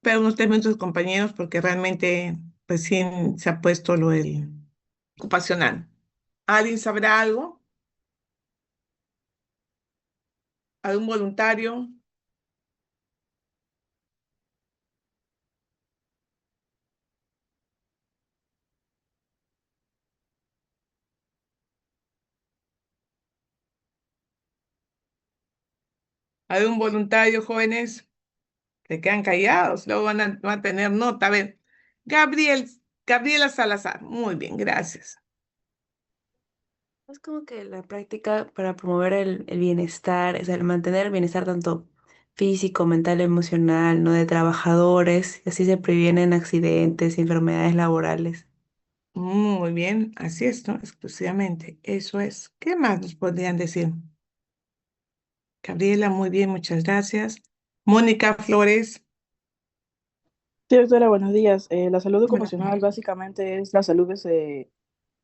Pero unos 3 minutos, compañeros, porque realmente recién se ha puesto lo del ocupacional. ¿Alguien sabrá algo? ¿Algún voluntario? ¿Algún voluntario, jóvenes? Se quedan callados, luego van a tener nota. A ver, Gabriel, Gabriela Salazar. Muy bien, gracias. Es como que la práctica para promover el bienestar, es el mantener el bienestar tanto físico, mental, emocional, ¿no? De trabajadores, y así se previenen accidentes y enfermedades laborales. Muy bien, así es, ¿no? Exclusivamente. Eso es. ¿Qué más nos podrían decir? Gabriela, muy bien, muchas gracias. Mónica Flores. Sí, doctora, buenos días. La salud Buenas ocupacional noches. básicamente es la salud que se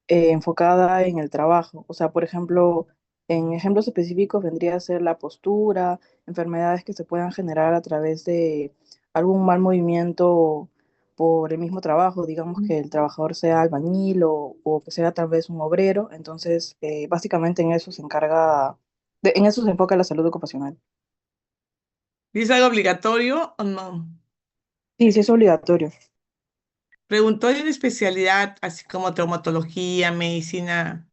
enfocada en el trabajo. O sea, por ejemplo, en ejemplos específicos vendría a ser la postura, enfermedades que se puedan generar a través de algún mal movimiento por el mismo trabajo, digamos que el trabajador sea albañil o que sea tal vez un obrero. Entonces, básicamente en eso se encarga, en eso se enfoca la salud ocupacional. ¿Y es algo obligatorio o no? Sí, sí es obligatorio. Preguntó de una especialidad así como traumatología, medicina,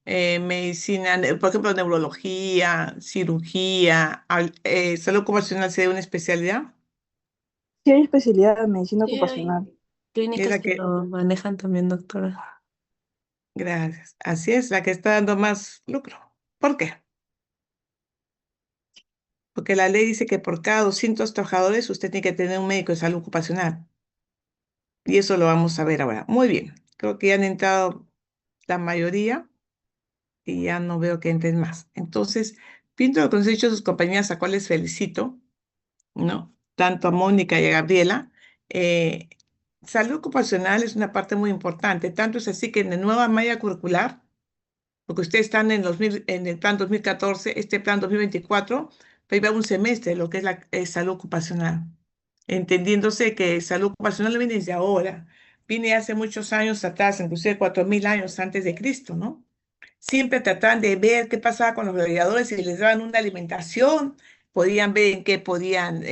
por ejemplo, neurología, cirugía, salud ocupacional sería una especialidad. Sí hay especialidad de medicina Sí, hay ocupacional. Es clínicas la que que, lo manejan también, doctora. gracias, así es, la que está dando más lucro. ¿Por qué? Porque la ley dice que por cada 200 trabajadores usted tiene que tener un médico de salud ocupacional. Y eso lo vamos a ver ahora. Muy bien, creo que ya han entrado la mayoría y ya no veo que entren más. Entonces, viendo lo que nos han dicho sus compañeras, a cuales felicito, ¿no? Tanto a Mónica y a Gabriela, eh, salud ocupacional es una parte muy importante. Tanto es así que en la nueva malla curricular, porque ustedes están en el plan 2014, este plan 2024, va a ir un semestre lo que es la salud ocupacional, entendiéndose que salud ocupacional no viene desde ahora, viene hace muchos años atrás, inclusive 4.000 años antes de Cristo, ¿no? Siempre trataban de ver qué pasaba con los gladiadores, si les daban una alimentación, podían ver en qué podían,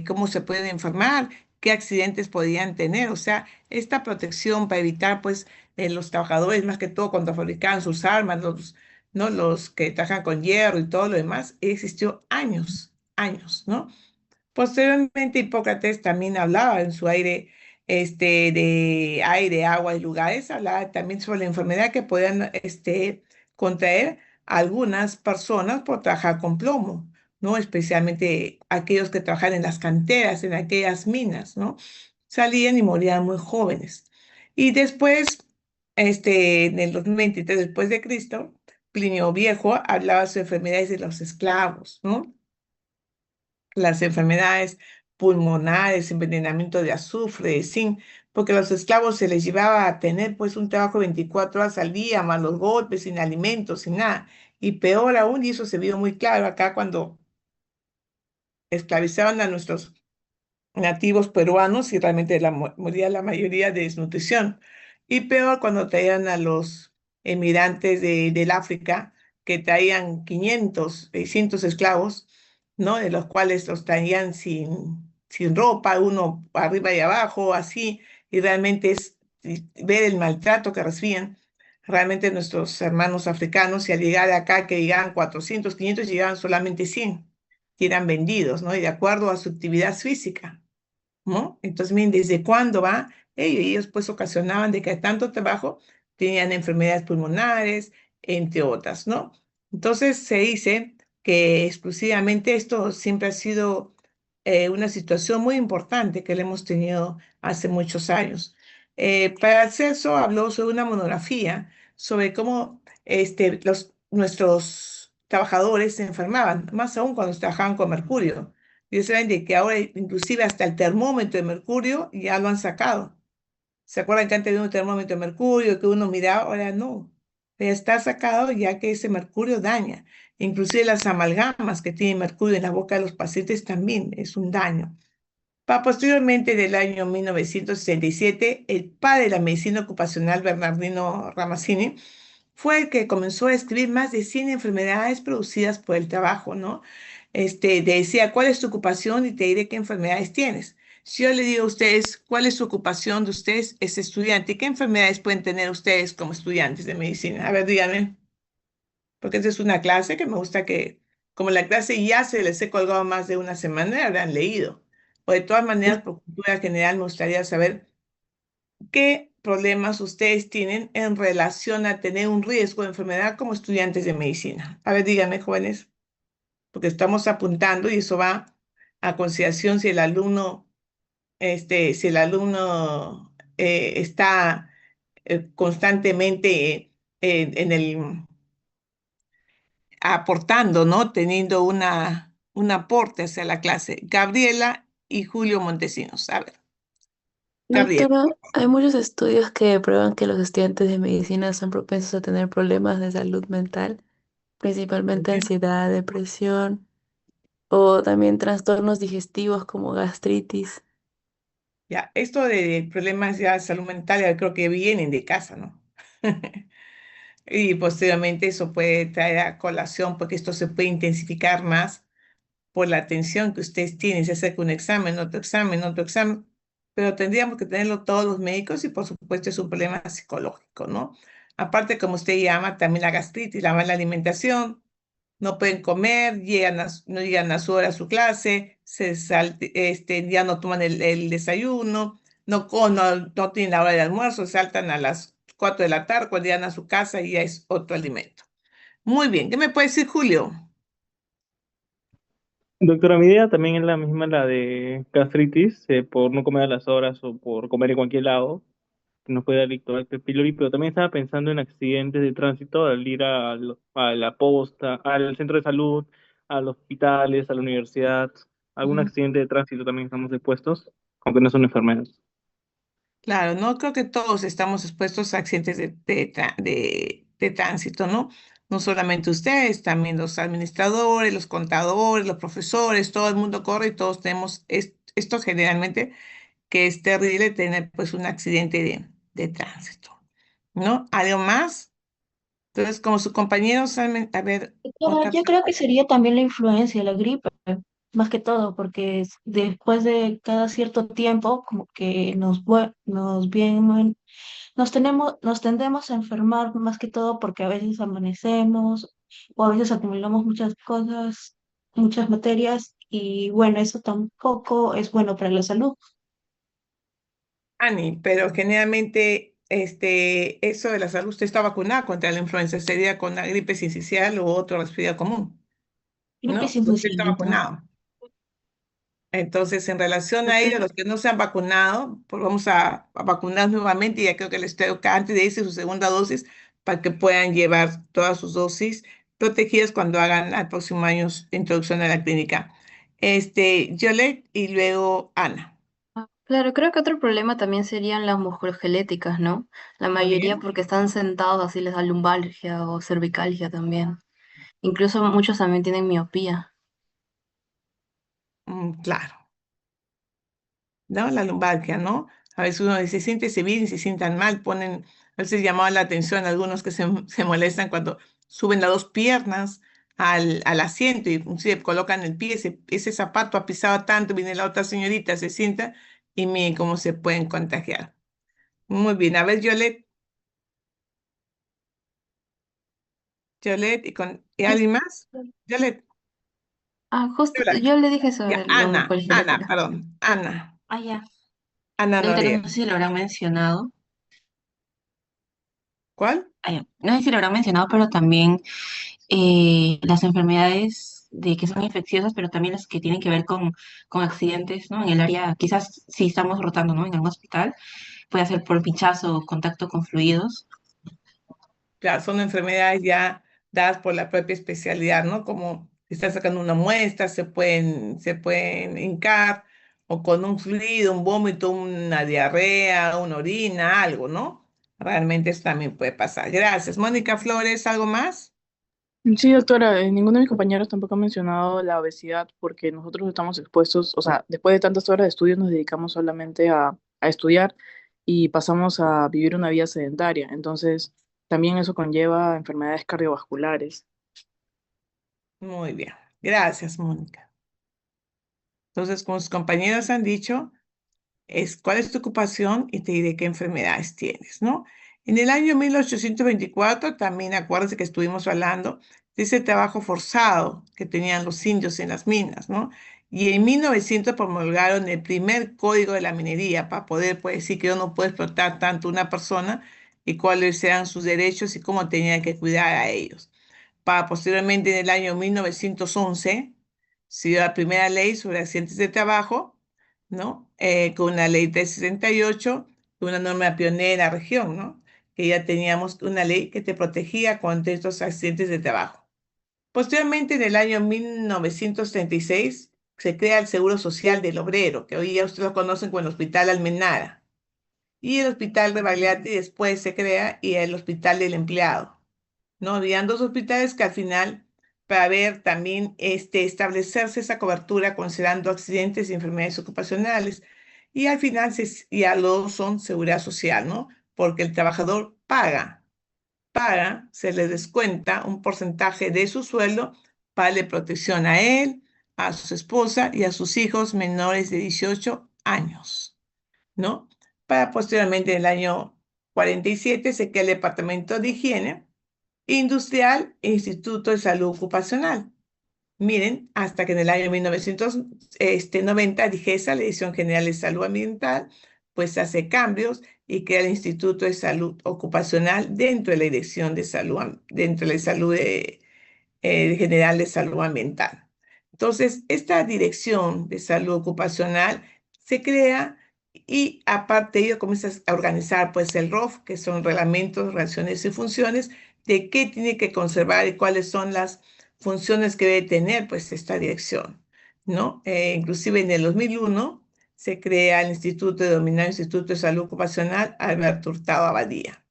cómo se pueden enfermar, qué accidentes podían tener. O sea, esta protección para evitar, pues, los trabajadores, más que todo cuando fabricaban sus armas, ¿no? Los que trabajan con hierro y todo lo demás, existió años, años, ¿no? Posteriormente, Hipócrates también hablaba en su de aire, agua y lugares, hablaba también sobre la enfermedad que podían, contraer algunas personas por trabajar con plomo, ¿no? Especialmente aquellos que trabajan en las canteras, en aquellas minas, ¿no? Salían y morían muy jóvenes. Y después, en el 2023 después de Cristo, Plinio Viejo hablaba sobre enfermedades de los esclavos, ¿no? Las enfermedades pulmonares, envenenamiento de azufre, de zinc, porque a los esclavos se les llevaba a tener pues un trabajo 24 horas al día, más los golpes, sin alimentos, sin nada. Y peor aún, y eso se vio muy claro acá cuando esclavizaban a nuestros nativos peruanos y realmente moría la mayoría de desnutrición. Y peor cuando traían a los emigrantes del África, que traían 500, 600 esclavos, ¿no? De los cuales los traían sin ropa, uno arriba y abajo, así, y realmente es ver el maltrato que recibían. Realmente nuestros hermanos africanos, y al llegar acá, que llegaban 400, 500, llegaban solamente 100 y eran vendidos, ¿no? Y de acuerdo a su actividad física. ¿No? Entonces, miren, ¿desde cuándo va? Ellos pues ocasionaban de que tanto trabajo tenían enfermedades pulmonares, entre otras, ¿no? Entonces se dice que exclusivamente esto siempre ha sido una situación muy importante que le hemos tenido hace muchos años. Para eso habló sobre una monografía sobre cómo nuestros trabajadores se enfermaban, más aún cuando trabajaban con mercurio. Y saben de que ahora inclusive hasta el termómetro de mercurio ya lo han sacado. ¿Se acuerdan que antes había un termómetro de mercurio que uno miraba? Ahora no. Ya está sacado ya que ese mercurio daña. Inclusive las amalgamas que tienen mercurio en la boca de los pacientes también es un daño. Posteriormente, en el año 1967, el padre de la medicina ocupacional, Bernardino Ramazzini, fue el que comenzó a escribir más de 100 enfermedades producidas por el trabajo, ¿no? Te decía, ¿cuál es tu ocupación? Y te diré qué enfermedades tienes. Si yo le digo a ustedes, ¿cuál es su ocupación de ustedes? Es estudiante. ¿Qué enfermedades pueden tener ustedes como estudiantes de medicina? A ver, díganme, porque esta es una clase que me gusta que, como la clase ya se les he colgado más de una semana, ya habrán leído. O de todas maneras, por cultura general, me gustaría saber qué problemas ustedes tienen en relación a tener un riesgo de enfermedad como estudiantes de medicina. A ver, díganme, jóvenes, porque estamos apuntando y eso va a consideración si el alumno está constantemente en el aportando, ¿no? Teniendo un aporte hacia la clase. Gabriela y Julio Montesinos. A ver, Gabriela. Doctora, hay muchos estudios que prueban que los estudiantes de medicina son propensos a tener problemas de salud mental, Muy principalmente bien. ansiedad, depresión o también trastornos digestivos como gastritis. Ya, esto de problemas ya de salud mental ya creo que vienen de casa, ¿no? Y posteriormente eso puede traer a colación porque esto se puede intensificar más por la atención que ustedes tienen. Se acerca un examen, otro examen, otro examen, pero tendríamos que tenerlo todos los médicos y por supuesto es un problema psicológico, ¿no? Aparte, como usted llama, también la gastritis, la mala alimentación, no pueden comer, no llegan a su hora a su clase, ya no toman el desayuno, no tienen la hora de almuerzo, saltan a las 4 de la tarde, cuando llegan a su casa y ya es otro alimento. Muy bien, ¿qué me puede decir Julio? Doctora, mi idea también es la misma, la de gastritis, por no comer a las horas o por comer en cualquier lado, que nos puede dar Lactobacillus pylori, pero también estaba pensando en accidentes de tránsito al ir a la posta, al centro de salud, a los hospitales, a la universidad. Algún Ujú. accidente de tránsito también estamos expuestos, aunque no son enfermedades. Claro, no creo que todos estamos expuestos a accidentes de tránsito, ¿no? No solamente ustedes, también los administradores, los contadores, los profesores, todo el mundo corre y todos tenemos esto generalmente que es terrible tener pues un accidente de tránsito, ¿no? ¿Algo más? Entonces, como sus compañeros, a ver, Doctora, otra yo pregunta. creo que sería también la influencia, la gripe, más que todo, porque después de cada cierto tiempo, como que nos tendemos a enfermar más que todo porque a veces amanecemos o a veces acumulamos muchas cosas, muchas materias y bueno, eso tampoco es bueno para la salud. Ani, pero generalmente eso de la salud, usted está vacunada contra la influenza, sería con la gripe sincicial u otro resfriado común, Gripe ¿no? sin Usted está doctora. vacunado. Entonces, en relación a ello, los que no se han vacunado, pues vamos a vacunar nuevamente, y ya creo que les toca antes de irse su segunda dosis, para que puedan llevar todas sus dosis protegidas cuando hagan al próximo año su introducción a la clínica. Yolette y luego Ana. Claro, creo que otro problema también serían las musculoesqueléticas, ¿no? La Muy mayoría bien. porque están sentados así les da lumbalgia o cervicalgia también. Incluso muchos también tienen miopía. Claro. ¿No? La lumbalgia, ¿no? A veces uno dice, siéntese bien y se sientan mal, a veces llamaba la atención a algunos que se molestan cuando suben las dos piernas al asiento y inclusive colocan el pie, ese zapato ha pisado tanto, viene la otra señorita, se sienta y miren cómo se pueden contagiar. Muy bien, a ver, Yolette, ¿y Es- alguien más? Yolette, Justo Yolette. yo le dije Ya, sobre la Ana, musculoesquelética. perdón, Ah, ya. Ana Doctora, Noriega. no sé si lo habrán mencionado, ¿Cuál? no sé si lo habrán mencionado, pero también las enfermedades de que son infecciosas, pero también las que tienen que ver con accidentes, ¿no? En el área, quizás si estamos rotando, ¿no? En algún hospital, puede ser por pinchazo o contacto con fluidos. Claro, son enfermedades ya dadas por la propia especialidad, ¿no? Como si están sacando una muestra, se pueden hincar, o con un fluido, un vómito, una diarrea, una orina, algo, ¿no? Realmente eso también puede pasar. Gracias. Mónica Flores, ¿algo más? Sí, doctora, ninguno de mis compañeros tampoco ha mencionado la obesidad porque nosotros estamos expuestos, o sea, después de tantas horas de estudio nos dedicamos solamente a estudiar y pasamos a vivir una vida sedentaria. Entonces, también eso conlleva enfermedades cardiovasculares. Muy bien. Gracias, Mónica. Entonces, como sus compañeros han dicho, es cuál es tu ocupación y te diré qué enfermedades tienes, ¿no? En el año 1824, también acuérdense que estuvimos hablando de ese trabajo forzado que tenían los indios en las minas, ¿no? Y en 1900 promulgaron el primer código de la minería para poder, pues, decir que uno no puede explotar tanto a una persona y cuáles eran sus derechos y cómo tenía que cuidar a ellos. Para posteriormente, en el año 1911, se dio la primera ley sobre accidentes de trabajo, ¿no? Con una ley 368, una norma pionera en la región, ¿no? Que ya teníamos una ley que te protegía contra estos accidentes de trabajo. Posteriormente, en el año 1936, se crea el Seguro Social del Obrero, que hoy ya ustedes lo conocen como el Hospital Almenara, y el Hospital de Bagliati después se crea y el Hospital del Empleado, ¿no? Habían dos hospitales que al final, para ver también establecerse esa cobertura considerando accidentes y enfermedades ocupacionales. Y al final ya lo son seguridad social, ¿no? Porque el trabajador se le descuenta un porcentaje de su sueldo para darle protección a él, a su esposa y a sus hijos menores de 18 años, ¿no? Para posteriormente en el año 47 se crea el Departamento de Higiene Industrial e Instituto de Salud Ocupacional. Miren, hasta que en el año 1990 DIGESA, la Dirección General de Salud Ambiental, pues hace cambios y crea el Instituto de Salud Ocupacional dentro de la Dirección de Salud, dentro de la Salud General de Salud Ambiental. Entonces, esta Dirección de Salud Ocupacional se crea y aparte de ello comienza a organizar pues el ROF, que son reglamentos, relaciones y funciones, de qué tiene que conservar y cuáles son las funciones que debe tener pues esta dirección, ¿no? Inclusive en el 2001 se crea el Instituto denominado Instituto de Salud Ocupacional Alberto Hurtado Abadía.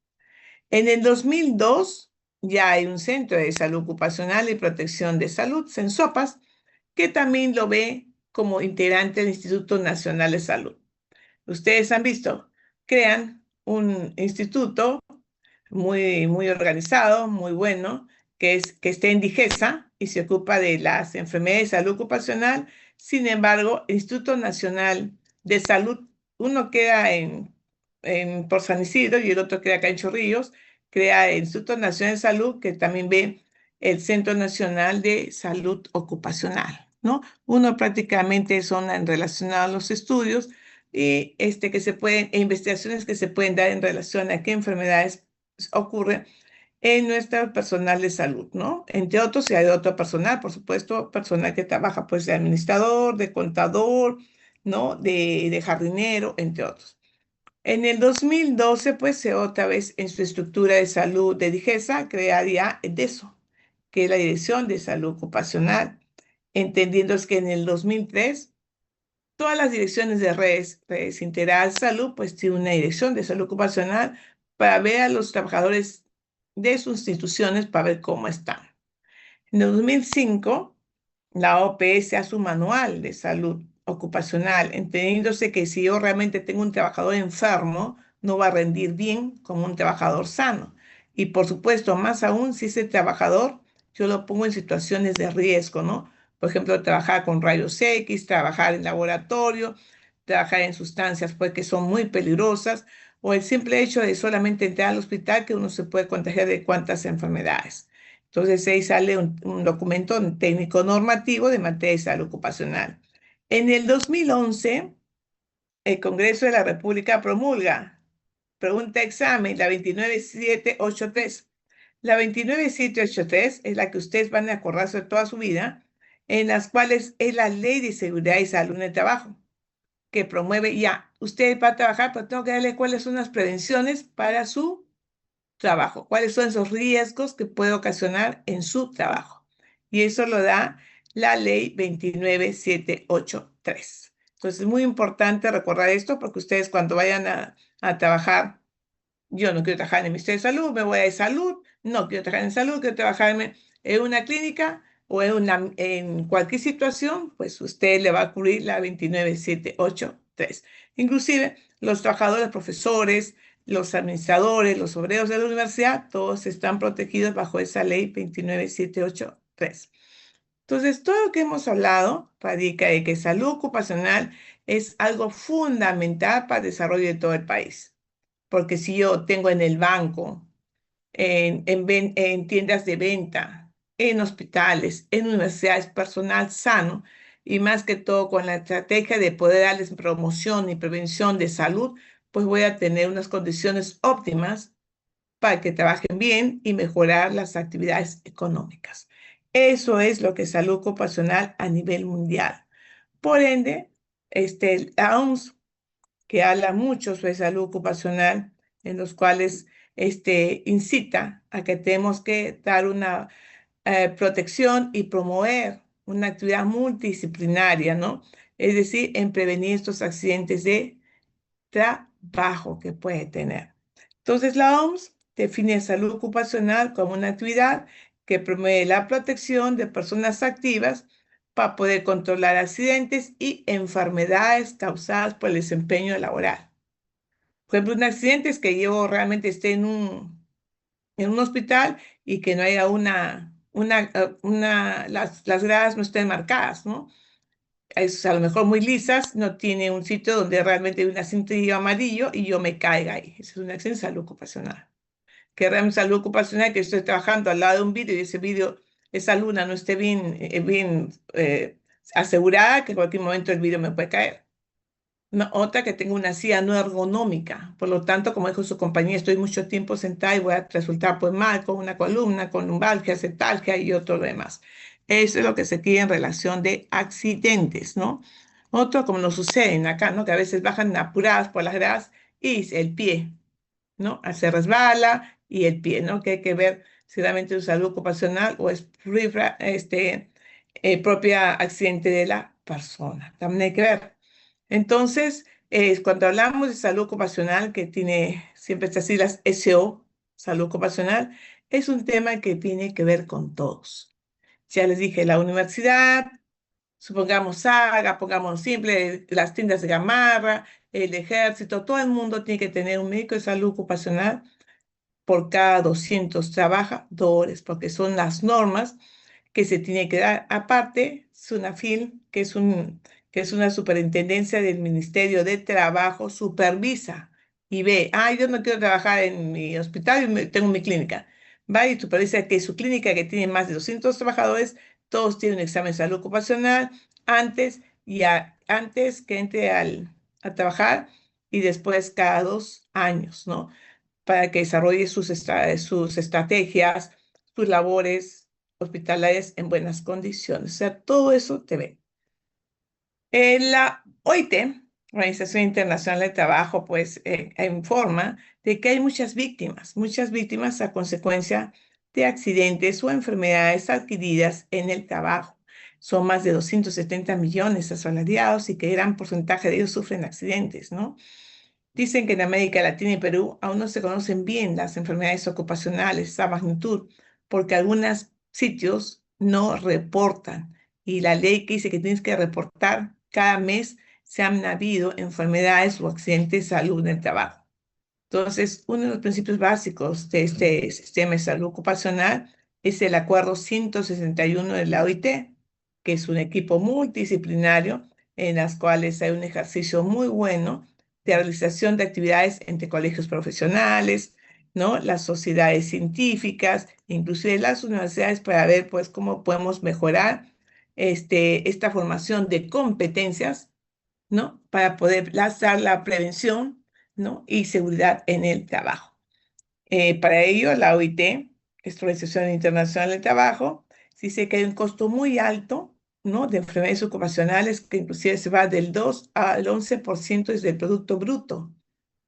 En el 2002 ya hay un Centro de Salud Ocupacional y Protección de Salud, CENSOPAS, que también lo ve como integrante del Instituto Nacional de Salud. Ustedes han visto, crean un instituto muy organizado, muy bueno, que está en Digesa y se ocupa de las enfermedades de salud ocupacional. Sin embargo, el Instituto Nacional de Salud, uno queda por San Isidro y el otro queda acá en Chorrillos, crea el Instituto Nacional de Salud, que también ve el Centro Nacional de Salud Ocupacional, ¿no? Uno prácticamente son relacionados a los estudios y e investigaciones que se pueden dar en relación a qué enfermedades ocurre en nuestro personal de salud, ¿no? Entre otros, si hay otro personal, por supuesto, personal que trabaja, pues, de administrador, de contador, ¿no? De jardinero, entre otros. En el 2012, pues, se otra vez en su estructura de salud de Digesa, crearía DESO, que es la Dirección de Salud Ocupacional, entendiendo que en el 2003 todas las direcciones de redes integradas de salud, pues tiene una dirección de salud ocupacional para ver a los trabajadores de sus instituciones para ver cómo están. En el 2005, la OPS hace un manual de salud ocupacional, entendiéndose que si yo realmente tengo un trabajador enfermo, no va a rendir bien como un trabajador sano. Y por supuesto, más aún si ese trabajador yo lo pongo en situaciones de riesgo, ¿no? Por ejemplo, trabajar con rayos X, trabajar en laboratorio, trabajar en sustancias pues, que son muy peligrosas, o el simple hecho de solamente entrar al hospital que uno se puede contagiar de cuantas enfermedades. Entonces ahí sale un documento técnico normativo de materia de salud ocupacional. En el 2011, el Congreso de la República promulga, pregunta examen, la 29783. La 29783 es la que ustedes van a acordarse toda su vida, en las cuales es la Ley de Seguridad y Salud en el Trabajo, que promueve ya, usted va a trabajar, pero tengo que darle cuáles son las prevenciones para su trabajo, cuáles son esos riesgos que puede ocasionar en su trabajo. Y eso lo da la ley 29783. Entonces es muy importante recordar esto porque ustedes cuando vayan a trabajar, yo no quiero trabajar en el Ministerio de Salud, me voy a de salud, no quiero trabajar en salud, quiero trabajar en una clínica o en cualquier situación, pues usted le va a cubrir la 29783. Inclusive los trabajadores, profesores, los administradores, los obreros de la universidad, todos están protegidos bajo esa ley 29783. Entonces, todo lo que hemos hablado radica en que salud ocupacional es algo fundamental para el desarrollo de todo el país. Porque si yo tengo en el banco, en tiendas de venta, en hospitales, en universidades, personal sano, y más que todo con la estrategia de poder darles promoción y prevención de salud, pues voy a tener unas condiciones óptimas para que trabajen bien y mejorar las actividades económicas. Eso es lo que es salud ocupacional a nivel mundial. Por ende, la OMS, que habla mucho sobre salud ocupacional, en los cuales incita a que tenemos que dar una protección y promover una actividad multidisciplinaria, ¿no? Es decir, en prevenir estos accidentes de trabajo que puede tener. Entonces, la OMS define salud ocupacional como una actividad que promueve la protección de personas activas para poder controlar accidentes y enfermedades causadas por el desempeño laboral. Por ejemplo, un accidente es que yo realmente esté en un hospital y que no haya las gradas no estén marcadas, ¿no? Es a lo mejor muy lisas, no tiene un sitio donde realmente hay una cinta amarillo y yo me caiga ahí. Eso es una acción de salud ocupacional. Que realmente salud ocupacional, que estoy trabajando al lado de un vidrio y ese vidrio, esa luna no esté bien asegurada, que en cualquier momento el vidrio me puede caer. Otra que tenga una silla no ergonómica. Por lo tanto, como dijo su compañía, estoy mucho tiempo sentada y voy a resultar pues mal con una columna, con lumbalgia, cetalgia y otro lo demás. Eso es lo que se quiere en relación de accidentes, ¿no? Otro, como nos sucede acá, ¿no? Que a veces bajan apuradas por las gradas y el pie, ¿no? Se resbala y el pie, ¿no? Que hay que ver si realmente es salud ocupacional o es propia accidente de la persona. También hay que ver. Entonces, cuando hablamos de salud ocupacional, que tiene siempre estas siglas SO, salud ocupacional, es un tema que tiene que ver con todos. Ya les dije, la universidad, supongamos Saga, pongamos simple, las tiendas de gamarra, el ejército, todo el mundo tiene que tener un médico de salud ocupacional por cada 200 trabajadores, porque son las normas que se tiene que dar. Aparte, SUNAFIL, que es una superintendencia del Ministerio de Trabajo, supervisa y ve, yo no quiero trabajar en mi hospital, tengo mi clínica. Va y supervisa que su clínica, que tiene más de 200 trabajadores, todos tienen un examen de salud ocupacional antes que entre a trabajar y después cada 2 años, ¿no? Para que desarrolle sus estrategias, sus labores hospitalarias en buenas condiciones. O sea, todo eso te ve. La OIT, Organización Internacional del Trabajo, pues informa de que hay muchas víctimas a consecuencia de accidentes o enfermedades adquiridas en el trabajo. Son más de 270 millones asalariados y que gran porcentaje de ellos sufren accidentes, ¿no? Dicen que en América Latina y Perú aún no se conocen bien las enfermedades ocupacionales a magnitud, porque algunos sitios no reportan. Y la ley que dice que tienes que reportar cada mes si han habido enfermedades o accidentes de salud en el trabajo. Entonces, uno de los principios básicos de este sistema de salud ocupacional es el Acuerdo 161 de la OIT, que es un equipo multidisciplinario en las cuales hay un ejercicio muy bueno de realización de actividades entre colegios profesionales, ¿no? Las sociedades científicas, inclusive las universidades, para ver pues cómo podemos mejorar esta formación de competencias, ¿no? Para poder dar la prevención, ¿no? Y seguridad en el trabajo. Para ello, la OIT, que es la Organización Internacional del Trabajo, dice que hay un costo muy alto, ¿no? De enfermedades ocupacionales que inclusive se va del 2 al 11% desde el Producto Bruto,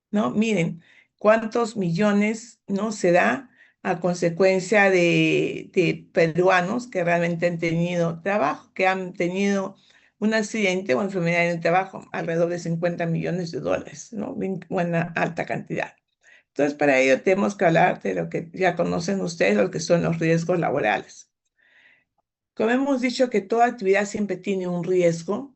¿no? Miren cuántos millones, ¿no? Se da a consecuencia de peruanos que realmente han tenido trabajo, que han tenido un accidente o enfermedad en el trabajo, alrededor de 50 millones de dólares, ¿no? Buena alta cantidad. Entonces, para ello tenemos que hablar de lo que ya conocen ustedes, lo que son los riesgos laborales. Como hemos dicho que toda actividad siempre tiene un riesgo,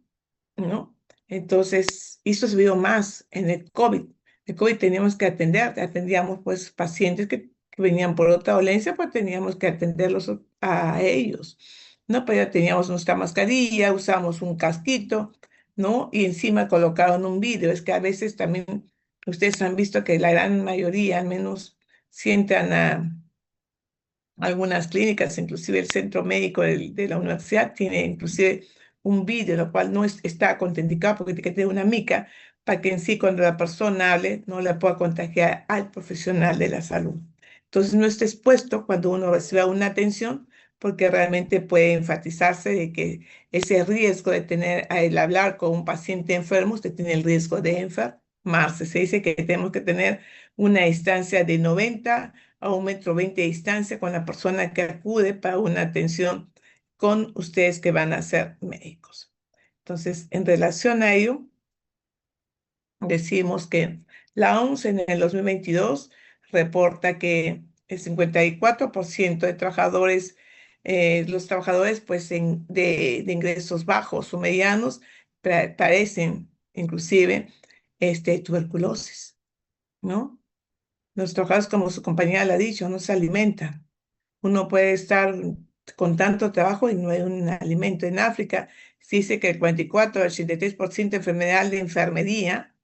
¿no? Entonces, esto se vio más en el COVID. El COVID teníamos que atender, atendíamos pues pacientes que venían por otra dolencia, pues teníamos que atenderlos a ellos, ¿no? Pero ya teníamos nuestra mascarilla, usamos un casquito, ¿no? Y encima colocaron un vidrio. Es que a veces también ustedes han visto que la gran mayoría, al menos, sientan a algunas clínicas, inclusive el centro médico de la universidad, tiene inclusive un vídeo, lo cual no está contraindicado porque tiene que tener una mica para que en sí cuando la persona hable no la pueda contagiar al profesional de la salud. Entonces no esté expuesto cuando uno reciba una atención porque realmente puede enfatizarse de que ese riesgo de tener, al hablar con un paciente enfermo, usted tiene el riesgo de enfermarse. Se dice que tenemos que tener una distancia de 90 a 1,20 m de distancia con la persona que acude para una atención con ustedes que van a ser médicos. Entonces, en relación a ello, decimos que la OMS en el 2022 reporta que el 54% de trabajadores, los trabajadores pues de ingresos bajos o medianos padecen inclusive tuberculosis, ¿no? Los trabajadores, como su compañera le ha dicho, no se alimentan. Uno puede estar con tanto trabajo y no hay un alimento. En África se dice que el 44 al 83% de enfermedad de enfermería,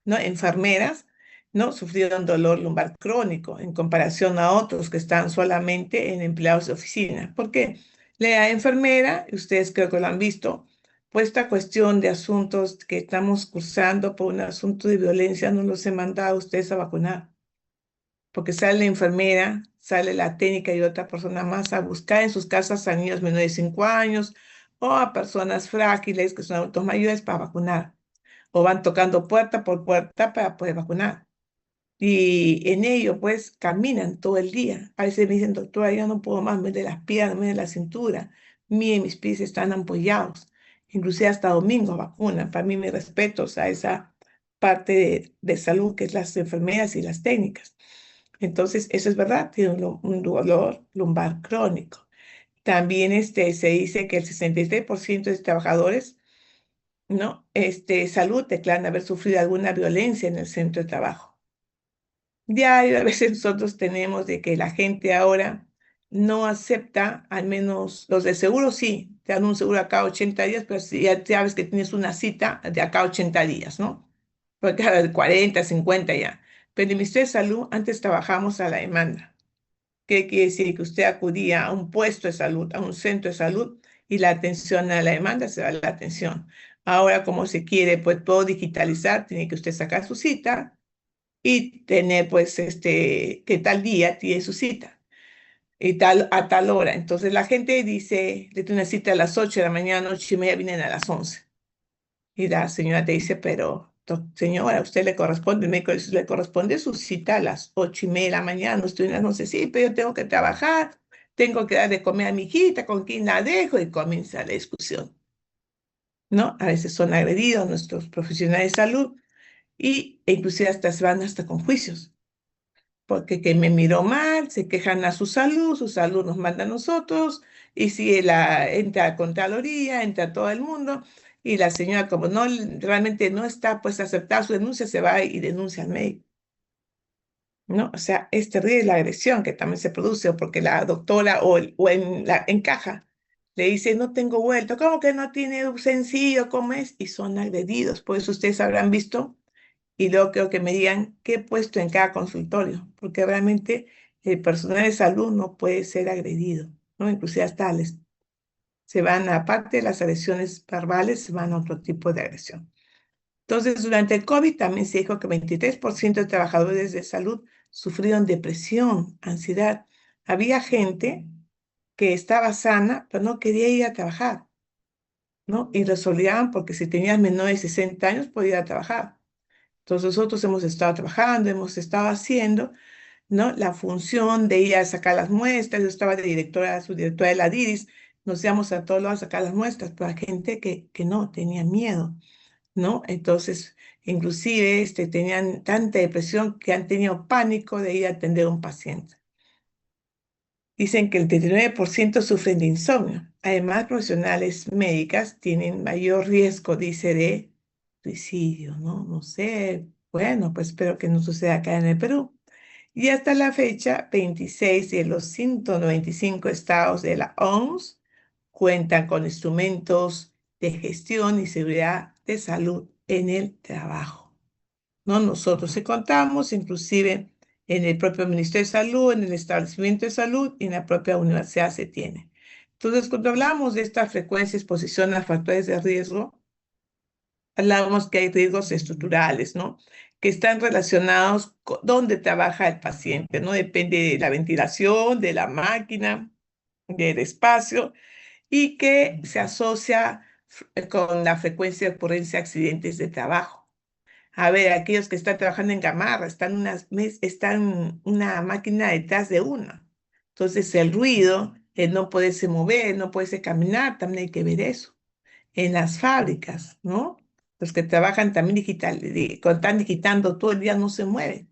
¿no? Enfermeras, ¿no? Sufrieron dolor lumbar crónico en comparación a otros que están solamente en empleados de oficina. ¿Por qué? La enfermera, y ustedes creo que lo han visto, pues esta cuestión de asuntos que estamos cursando por un asunto de violencia, no los he mandado a ustedes a vacunar porque sale la enfermera, sale la técnica y otra persona más a buscar en sus casas a niños menores de 5 años o a personas frágiles que son adultos mayores para vacunar, o van tocando puerta por puerta para poder vacunar. Y en ello, pues, caminan todo el día. A veces me dicen, doctora, ya no puedo más, me duele las piernas, me duele la cintura. Miren, mis pies están ampollados. Inclusive hasta domingo vacunan. Para mí, mis respetos a esa parte de salud que es las enfermeras y las técnicas. Entonces, eso es verdad, tiene un dolor lumbar crónico. También se dice que el 63% de trabajadores, ¿no? Salud declaran haber sufrido alguna violencia en el centro de trabajo. Diario, a veces nosotros tenemos de que la gente ahora no acepta, al menos los de seguro sí, te dan un seguro a cada 80 días, pero si ya sabes que tienes una cita de acá 80 días, ¿no? Porque cada 40, 50 ya. Pero en el Ministerio de Salud antes trabajamos a la demanda. ¿Qué quiere decir? Que usted acudía a un puesto de salud, a un centro de salud, y la atención a la demanda se da la atención. Ahora, como se quiere, pues todo digitalizar, tiene que usted sacar su cita y tener, pues, que tal día tiene su cita y a tal hora. Entonces la gente dice, le tiene una cita a las 8 de la mañana, 8:30, vienen a las 11. Y la señora te dice, pero señora, a usted le corresponde, el médico dice, le corresponde su cita a las 8:30 de la mañana, no estoy en las 11, sí, pero yo tengo que trabajar, tengo que dar de comer a mi hijita, ¿con quién la dejo? Y comienza la discusión, ¿no? A veces son agredidos nuestros profesionales de salud e inclusive hasta se van hasta con juicios, porque que me miró mal, se quejan a su salud nos manda a nosotros, y si entra a Contraloría, entra todo el mundo, y la señora como no realmente no está pues a aceptar su denuncia, se va y denuncia al médico, ¿no? O sea, es terrible la agresión que también se produce, porque la doctora o en caja le dice, no tengo vuelto, ¿cómo que no tiene sencillo? ¿Cómo es? Y son agredidos, por eso ustedes habrán visto y luego creo que me digan qué he puesto en cada consultorio, porque realmente el personal de salud no puede ser agredido, ¿no? Inclusive hasta se van, aparte de las agresiones verbales, se van a otro tipo de agresión. Entonces, durante el COVID también se dijo que 23% de trabajadores de salud sufrieron depresión, ansiedad. Había gente que estaba sana, pero no quería ir a trabajar, ¿no? Y resolvían porque si tenías menor de 60 años podía ir a trabajar. Entonces nosotros hemos estado trabajando, hemos estado haciendo, ¿no? La función de ir a sacar las muestras. Yo estaba de directora, subdirectora de la DIRIS, nos íbamos a todos lados a sacar las muestras, pero hay gente que no, tenía miedo, ¿no? Entonces, inclusive tenían tanta depresión que han tenido pánico de ir a atender a un paciente. Dicen que el 39% sufren de insomnio. Además, profesionales médicas tienen mayor riesgo, dice, de suicidio, ¿no? No sé, bueno, pues espero que no suceda acá en el Perú. Y hasta la fecha, 26 de los 195 estados de la OMS cuentan con instrumentos de gestión y seguridad de salud en el trabajo. ¿No? Nosotros sí contamos, inclusive en el propio Ministerio de Salud, en el establecimiento de salud y en la propia universidad se tiene. Entonces, cuando hablamos de esta frecuencia de exposición a factores de riesgo, hablamos que hay riesgos estructurales, ¿no? Que están relacionados con dónde trabaja el paciente, ¿no? Depende de la ventilación, de la máquina, del espacio y que se asocia con la frecuencia de ocurrencia de accidentes de trabajo. A ver, aquellos que están trabajando en gamarra, están una máquina detrás de una. Entonces, el ruido, el no poderse mover, no poderse caminar, también hay que ver eso. En las fábricas, ¿no? Los que trabajan también cuando están digitando todo el día no se mueven.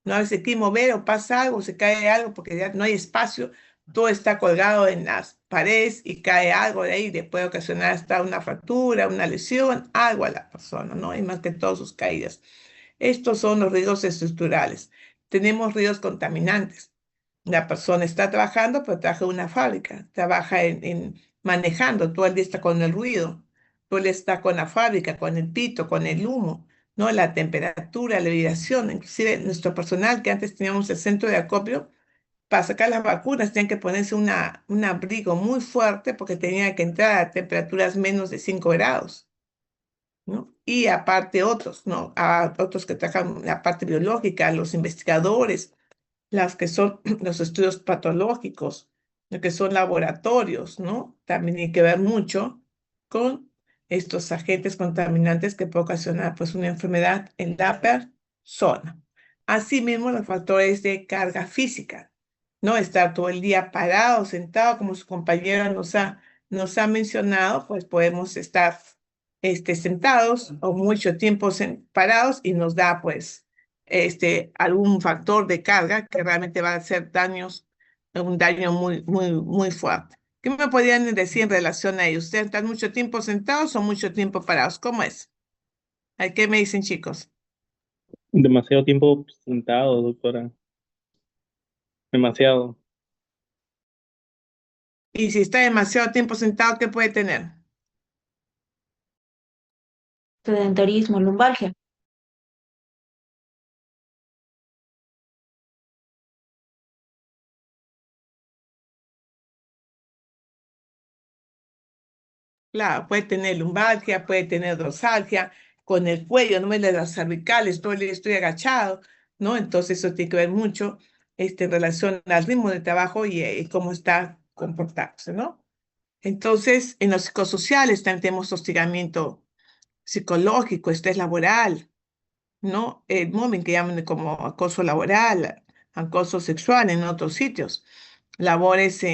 No a veces quiere mover o pasa algo, se cae algo porque ya no hay espacio, todo está colgado en las paredes y cae algo de ahí, le puede ocasionar hasta una fractura, una lesión, algo a la persona, ¿no? Y más que todas sus caídas. Estos son los riesgos estructurales. Tenemos riesgos contaminantes. La persona está trabajando, pero trabaja en una fábrica, trabaja manejando, todo el día está con el ruido, todo el día está con la fábrica, con el pito, con el humo, ¿no? La temperatura, la vibración, inclusive nuestro personal que antes teníamos el centro de acopio, para sacar las vacunas tenían que ponerse un abrigo muy fuerte porque tenía que entrar a temperaturas menos de 5 grados, ¿no? Y aparte otros, ¿no? A otros que trabajan la parte biológica, los investigadores, las que son los estudios patológicos, lo que son laboratorios, ¿no? También hay que ver mucho con estos agentes contaminantes que pueden ocasionar pues una enfermedad en la persona. Asimismo, los factores de carga física, ¿no? Estar todo el día parado, sentado, como su compañera nos ha mencionado, pues podemos estar sentados o mucho tiempo parados y nos da pues algún factor de carga que realmente va a hacer un daño muy, muy, muy fuerte. ¿Qué me podrían decir en relación a ello? ¿Ustedes están mucho tiempo sentados o mucho tiempo parados? ¿Cómo es? ¿Qué me dicen, chicos? Demasiado tiempo sentado, doctora. Demasiado. Y si está demasiado tiempo sentado, ¿qué puede tener? Sedentarismo, lumbalgia. Claro, puede tener lumbalgia, puede tener dorsalgia, con el cuello, no me de las cervicales, todo el día estoy agachado, ¿no? Entonces eso tiene que ver mucho en relación al ritmo de trabajo y cómo está comportándose, ¿no? Entonces, en los psicosociales también tenemos hostigamiento psicológico, estrés laboral, ¿no? El mobbing que llaman como acoso laboral, acoso sexual en otros sitios, labores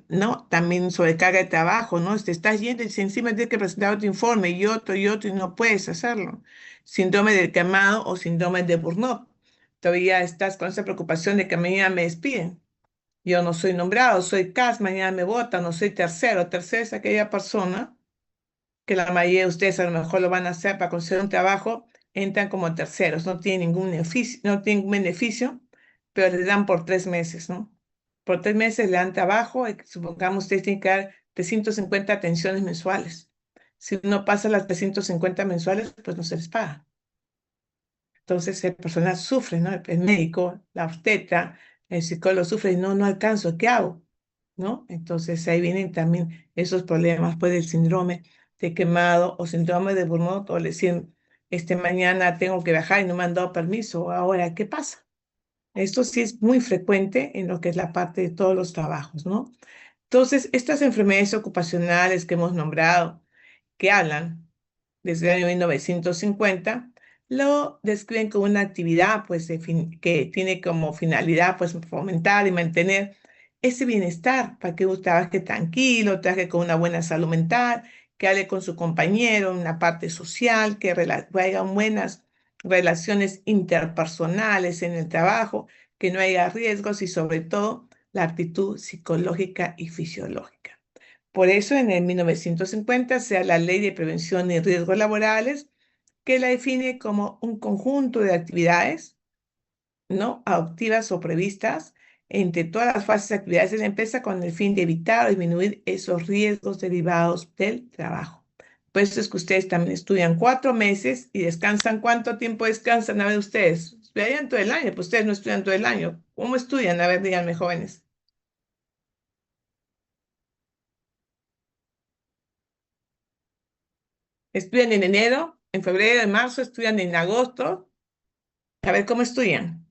¿no? También sobrecarga de trabajo, ¿no? Te estás yendo y si encima tienes que presentar otro informe y otro y no puedes hacerlo. Síndrome del quemado o síndrome de burnout. Todavía estás con esa preocupación de que mañana me despiden. Yo no soy nombrado, soy CAS, mañana me votan, no soy tercero. Tercero es aquella persona que la mayoría de ustedes a lo mejor lo van a hacer para conseguir un trabajo, entran como terceros, no tienen ningún beneficio, no tienen beneficio, pero les dan por 3 meses, ¿no? Por 3 meses le dan trabajo, y supongamos ustedes tienen que dar 350 atenciones mensuales. Si no pasa las 350 mensuales, pues no se les paga. Entonces el personal sufre, ¿no? El médico, la obstetra, el psicólogo sufre y no alcanzo, ¿qué hago? ¿No? Entonces ahí vienen también esos problemas, pues el síndrome de quemado o síndrome de burnout o le decían, mañana tengo que viajar y no me han dado permiso, ahora, ¿qué pasa? Esto sí es muy frecuente en lo que es la parte de todos los trabajos, ¿no? Entonces, estas enfermedades ocupacionales que hemos nombrado, que hablan desde el año 1950, lo describen como una actividad pues, que tiene como finalidad pues, fomentar y mantener ese bienestar para que uno trabaje tranquilo, trabaje con una buena salud mental, que hable con su compañero, una parte social, que haya buenas relaciones interpersonales en el trabajo, que no haya riesgos y sobre todo la actitud psicológica y fisiológica. Por eso en el 1950 se da la Ley de Prevención y Riesgos Laborales, que la define como un conjunto de actividades no adoptivas o previstas entre todas las fases de actividades de la empresa con el fin de evitar o disminuir esos riesgos derivados del trabajo. Por eso es que ustedes también estudian 4 meses y descansan. ¿Cuánto tiempo descansan? A ver, ustedes estudian todo el año, pues ustedes no estudian todo el año. ¿Cómo estudian? A ver, díganme, jóvenes. ¿Estudian en enero, en febrero, en marzo? ¿Estudian en agosto? A ver, ¿cómo estudian?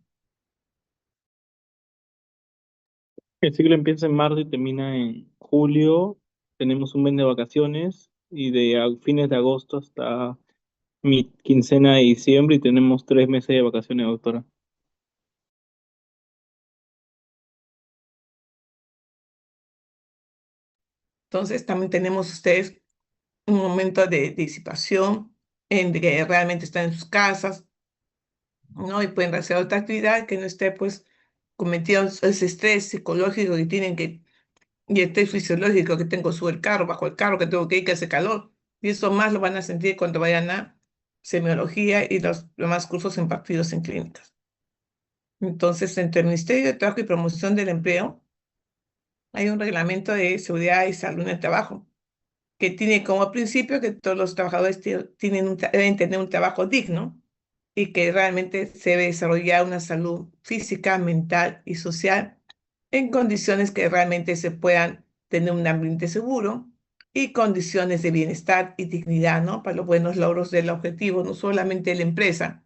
El ciclo empieza en marzo y termina en julio. Tenemos un mes de vacaciones y fines de agosto hasta mi quincena de diciembre y tenemos 3 meses de vacaciones, doctora. Entonces, también tenemos ustedes un momento de disipación en que realmente están en sus casas, ¿no? Y pueden hacer otra actividad que no esté, pues, cometido ese estrés psicológico que tienen que, y el estrés fisiológico que tengo sobre el carro, bajo el carro, que tengo que ir, que hace calor. Y eso más lo van a sentir cuando vayan a semiología y los demás cursos impartidos en clínicas. Entonces, entre el Ministerio de Trabajo y Promoción del Empleo hay un reglamento de seguridad y salud en el trabajo que tiene como principio que todos los trabajadores deben tener un trabajo digno y que realmente se debe desarrollar una salud física, mental y social en condiciones que realmente se puedan tener un ambiente seguro y condiciones de bienestar y dignidad, ¿no? Para los buenos logros del objetivo, no solamente de la empresa,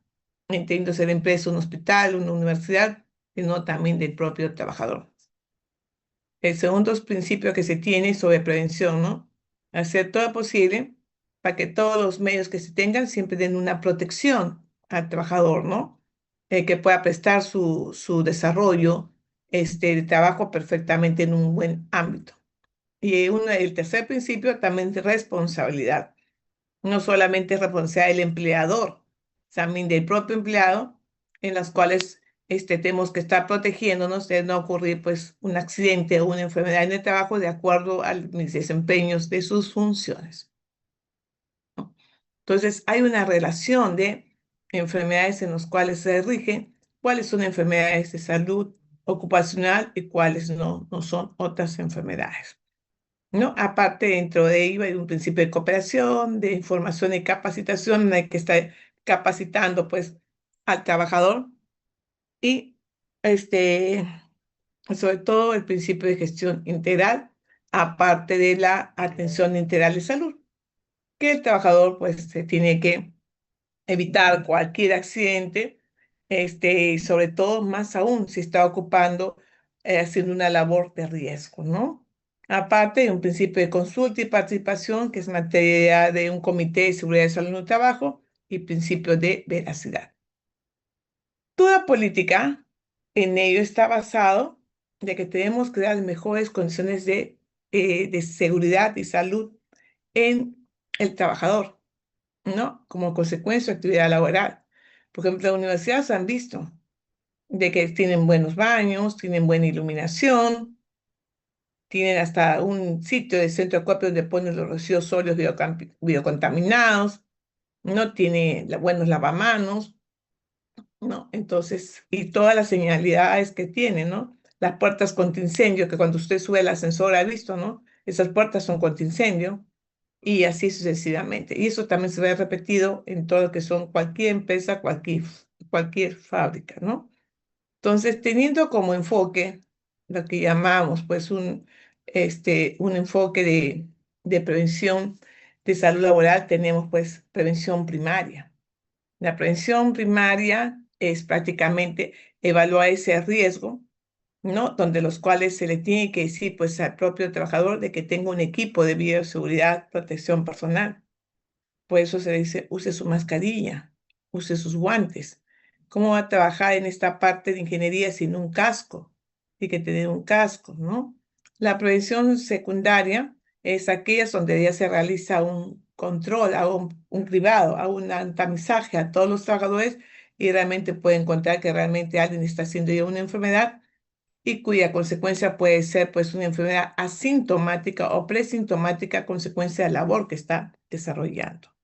entendiéndose la empresa, un hospital, una universidad, sino también del propio trabajador. El segundo principio que se tiene sobre prevención, ¿no? Hacer todo lo posible para que todos los medios que se tengan siempre den una protección al trabajador, ¿no? Que pueda prestar su desarrollo de trabajo perfectamente en un buen ámbito. Y el tercer principio también es responsabilidad. No solamente es responsabilidad del empleador, también del propio empleado, en las cuales tenemos que estar protegiéndonos de no ocurrir pues un accidente o una enfermedad en el trabajo de acuerdo a mis desempeños de sus funciones. Entonces, hay una relación de enfermedades en las cuales se rigen cuáles son enfermedades de salud ocupacional y cuáles no son otras enfermedades, ¿no? Aparte, dentro de ello hay un principio de cooperación, de información y capacitación, en el que está capacitando pues al trabajador y sobre todo el principio de gestión integral, aparte de la atención integral de salud, que el trabajador pues se tiene que evitar cualquier accidente, y sobre todo más aún si está ocupando, haciendo una labor de riesgo, ¿no? Aparte de un principio de consulta y participación, que es materia de un comité de seguridad y salud en el trabajo, y principio de veracidad. Toda política en ello está basado de que tenemos que dar mejores condiciones de seguridad y salud en el trabajador, ¿no? Como consecuencia de actividad laboral. Por ejemplo, las universidades han visto de que tienen buenos baños, tienen buena iluminación, tienen hasta un sitio de centro de acopio donde ponen los residuos sólidos biocontaminados, no tiene buenos lavamanos, ¿no? Entonces, y todas las señalidades que tiene, ¿no? Las puertas contra incendio, que cuando usted sube el ascensor ha visto, ¿no? Esas puertas son contra incendio y así sucesivamente. Y eso también se ve repetido en todo lo que son cualquier empresa, cualquier fábrica, ¿no? Entonces, teniendo como enfoque lo que llamamos pues un enfoque de prevención de salud laboral, tenemos pues prevención primaria. La prevención primaria es prácticamente evaluar ese riesgo, ¿no? Donde los cuales se le tiene que decir pues al propio trabajador de que tenga un equipo de bioseguridad, protección personal. Por eso se dice, use su mascarilla, use sus guantes. ¿Cómo va a trabajar en esta parte de ingeniería sin un casco? Tiene que tener un casco, ¿no? La prevención secundaria es aquella donde ya se realiza un control, hago un cribado, hago un tamizaje a todos los trabajadores y realmente puede encontrar que realmente alguien está haciendo ya una enfermedad y cuya consecuencia puede ser pues una enfermedad asintomática o presintomática a consecuencia de la labor que está desarrollando,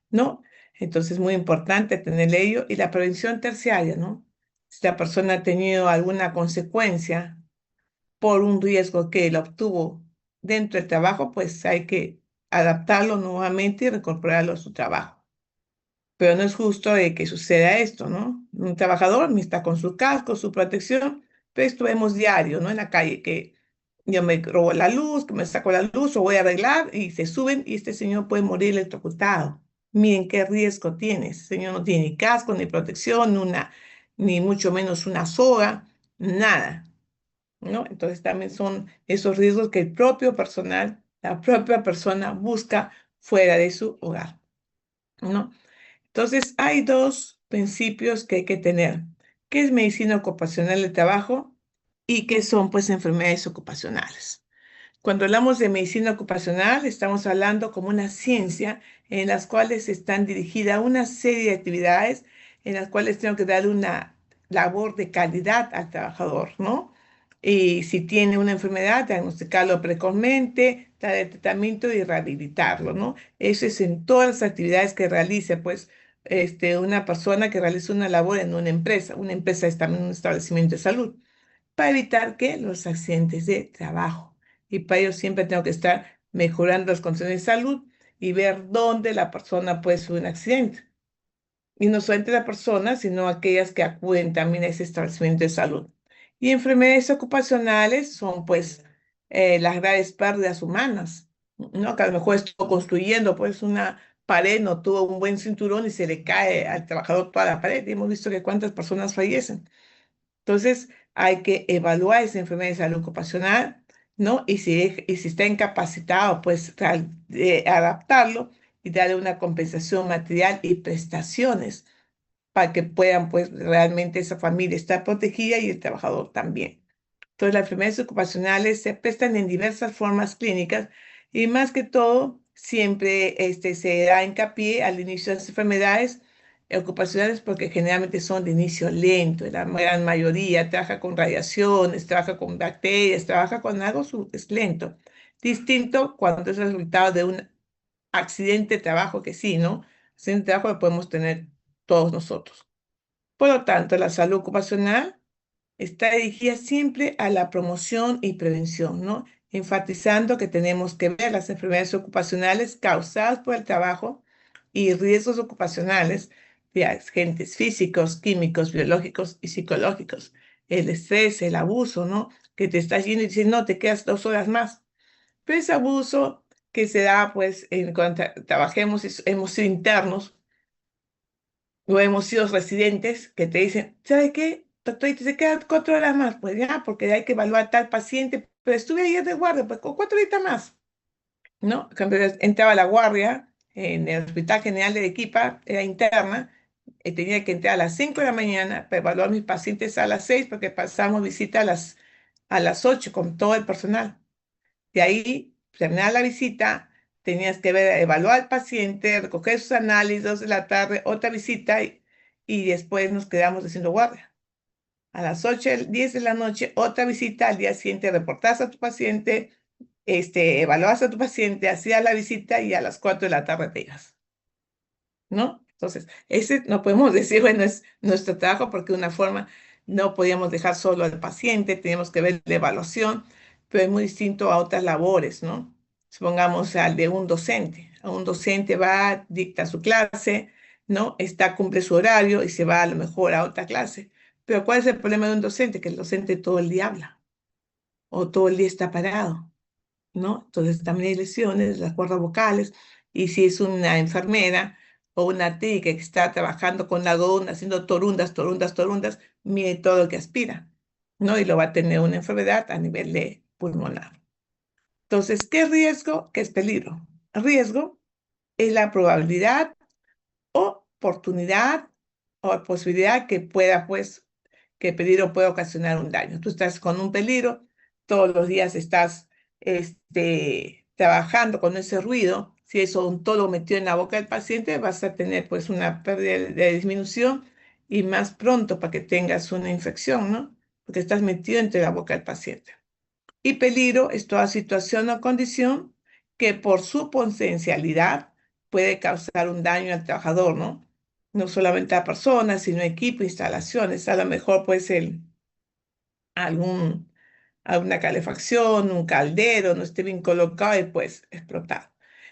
¿no? Entonces es muy importante tener ello y la prevención terciaria, ¿no? Si la persona ha tenido alguna consecuencia por un riesgo que él obtuvo dentro del trabajo, pues hay que adaptarlo nuevamente y reincorporarlo a su trabajo. Pero no es justo que suceda esto, ¿no? Un trabajador está con su casco, su protección, pero esto vemos diario, ¿no? En la calle, que yo me robo la luz, que me saco la luz o voy a arreglar y se suben y este señor puede morir electrocutado. Miren qué riesgo tiene. Ese señor no tiene ni casco, ni protección, ni mucho menos una soga, nada, ¿no? Entonces también son esos riesgos que el propio personal, la propia persona busca fuera de su hogar, ¿no? Entonces, hay dos principios que hay que tener. ¿Qué es medicina ocupacional del trabajo y qué son, pues, enfermedades ocupacionales? Cuando hablamos de medicina ocupacional, estamos hablando como una ciencia en las cuales están dirigidas una serie de actividades en las cuales tengo que dar una labor de calidad al trabajador, ¿no? Y si tiene una enfermedad, diagnosticarlo precozmente, dar el tratamiento y rehabilitarlo, ¿no? Eso es en todas las actividades que realice, pues, una persona que realiza una labor en una empresa. Una empresa es también un establecimiento de salud para evitar que los accidentes de trabajo. Y para ello siempre tengo que estar mejorando las condiciones de salud y ver dónde la persona puede sufrir un accidente. Y no solamente la persona, sino aquellas que acuden también a ese establecimiento de salud. Y enfermedades ocupacionales son pues las graves pérdidas humanas, ¿no? Que a lo mejor estuvo construyendo pues una pared, no tuvo un buen cinturón y se le cae al trabajador toda la pared. Y hemos visto que cuántas personas fallecen. Entonces, hay que evaluar esa enfermedad de salud ocupacional, ¿no? Y si está incapacitado, pues adaptarlo y darle una compensación material y prestaciones para que puedan, pues, realmente esa familia estar protegida y el trabajador también. Entonces, las enfermedades ocupacionales se prestan en diversas formas clínicas y más que todo, siempre se da hincapié al inicio de las enfermedades ocupacionales porque generalmente son de inicio lento. La gran mayoría trabaja con radiaciones, trabaja con bacterias, trabaja con algo es lento. Distinto cuando es el resultado de un accidente de trabajo, que sí, ¿no? Accidente de trabajo lo podemos tener todos nosotros. Por lo tanto, la salud ocupacional está dirigida siempre a la promoción y prevención, ¿no? Enfatizando que tenemos que ver las enfermedades ocupacionales causadas por el trabajo y riesgos ocupacionales de agentes físicos, químicos, biológicos y psicológicos. El estrés, el abuso, ¿no? Que te estás yendo y dices, no, te quedas 2 horas más. Pero ese abuso que se da, pues, cuando trabajemos, hemos sido internos, o hemos sido residentes que te dicen, ¿sabe qué? Doctor, y se quedan 4 horas más. Pues ya, porque hay que evaluar a tal paciente, pero estuve ayer de guardia, pues con 4 horitas más, ¿no? Cuando entraba a la guardia en el Hospital General de Arequipa, era interna, tenía que entrar a las 5 de la mañana para evaluar a mis pacientes a las 6 porque pasamos visita a las 8 con todo el personal. De ahí, terminar la visita, tenías que ver, evaluar al paciente, recoger sus análisis, 2 de la tarde, otra visita y después nos quedamos haciendo guardia. A las 8, 10 de la noche, otra visita, al día siguiente reportas a tu paciente, evaluas a tu paciente, hacías la visita y a las 4 de la tarde te ibas, ¿no? Entonces, ese no podemos decir, bueno, es nuestro trabajo porque de una forma no podíamos dejar solo al paciente, teníamos que ver la evaluación, pero es muy distinto a otras labores, ¿no? Supongamos al de un docente. A un docente va, dicta su clase, ¿no? Cumple su horario y se va a lo mejor a otra clase. Pero ¿cuál es el problema de un docente? Que el docente todo el día habla o todo el día está parado, ¿no? Entonces también hay lesiones, las cuerdas vocales, y si es una enfermera o una técnica que está trabajando con la algodón, haciendo torundas, torundas, torundas, mire todo lo que aspira, ¿no? Y lo va a tener una enfermedad a nivel de pulmonar. Entonces, ¿qué es riesgo? ¿Qué es peligro? Riesgo es la probabilidad o oportunidad o posibilidad que pueda, pues, que el peligro pueda ocasionar un daño. Tú estás con un peligro, todos los días estás trabajando con ese ruido. Si eso un tolo metió en la boca del paciente, vas a tener pues una pérdida de disminución y más pronto para que tengas una infección, ¿no? porque estás metido entre la boca del paciente. Y peligro es toda situación o condición que por su potencialidad puede causar un daño al trabajador, ¿no? No solamente a personas, sino equipo, instalaciones. A lo mejor puede ser algún, alguna calefacción, un caldero, no esté bien colocado y pues explotar.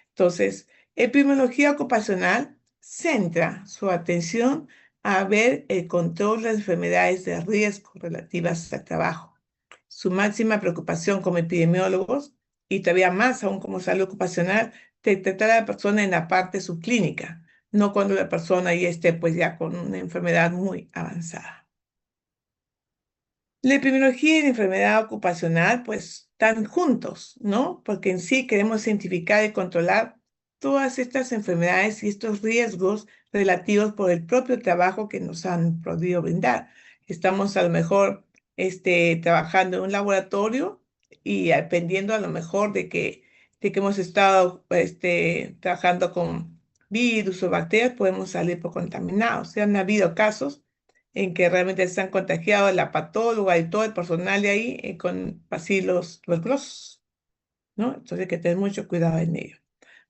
Entonces, epidemiología ocupacional centra su atención a ver el control de las enfermedades de riesgo relativas al trabajo. Su máxima preocupación como epidemiólogos, y todavía más aún como salud ocupacional, detectar a la persona en la parte subclínica, no cuando la persona ya esté pues ya con una enfermedad muy avanzada. La epidemiología y la enfermedad ocupacional, pues, están juntos, ¿no? Porque en sí queremos identificar y controlar todas estas enfermedades y estos riesgos relativos por el propio trabajo que nos han podido brindar. Estamos a lo mejor trabajando en un laboratorio y dependiendo a lo mejor de que hemos estado trabajando con virus o bacterias, podemos salir por contaminados. Se han habido casos en que realmente se han contagiado la patóloga y todo el personal de ahí con bacilos tuberculosos, ¿no? Entonces hay que tener mucho cuidado en ello.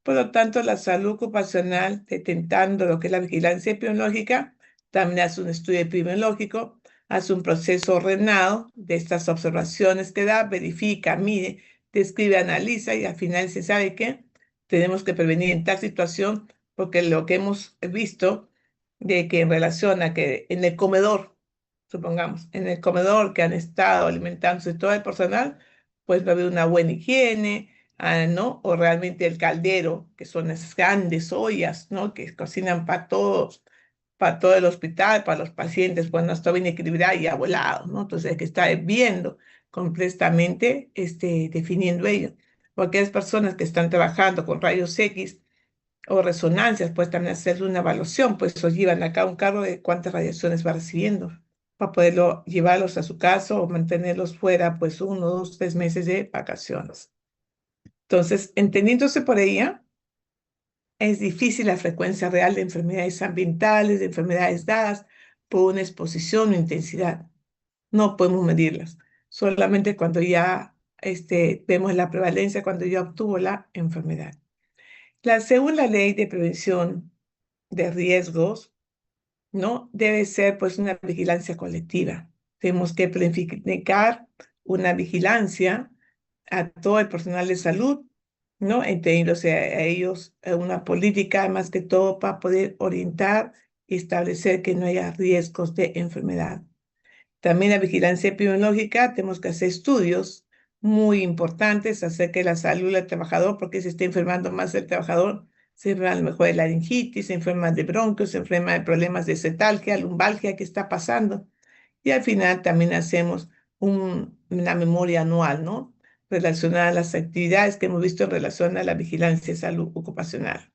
Por lo tanto, la salud ocupacional, detectando lo que es la vigilancia epidemiológica, también hace un estudio epidemiológico, hace un proceso ordenado de estas observaciones que da, verifica, mide, describe, analiza y al final se sabe que tenemos que prevenir en tal situación porque lo que hemos visto de que en relación a que en el comedor, supongamos, en el comedor que han estado alimentándose todo el personal, pues va a haber una buena higiene, ¿no? O realmente el caldero, que son esas grandes ollas, ¿no? Que cocinan para todo el hospital, para los pacientes, pues no está bien equilibrado y volado, ¿no? Entonces hay que estar viendo completamente, definiendo ello. Porque hay personas que están trabajando con rayos X o resonancias, pues también hacer una evaluación, pues eso llevan acá un cargo de cuántas radiaciones va recibiendo para poderlo llevarlos a su casa o mantenerlos fuera, pues 1, 2, 3 meses de vacaciones. Entonces, entendiéndose por ella, es difícil la frecuencia real de enfermedades ambientales, de enfermedades dadas por una exposición o intensidad. No podemos medirlas. Solamente cuando ya vemos la prevalencia, cuando ya obtuvo la enfermedad. Según la ley de prevención de riesgos, ¿no? Debe ser pues una vigilancia colectiva. Tenemos que planificar una vigilancia a todo el personal de salud, ¿no? Entendiéndose a ellos una política más que todo para poder orientar y establecer que no haya riesgos de enfermedad. También la vigilancia epidemiológica, tenemos que hacer estudios muy importantes acerca de la salud del trabajador, porque se está enfermando más el trabajador, se enferma a lo mejor de laringitis, se enferma de bronquios, se enferma de problemas de cetalgia, lumbalgia, ¿qué está pasando? Y al final también hacemos una memoria anual, ¿no? Relacionada a las actividades que hemos visto en relación a la vigilancia de salud ocupacional.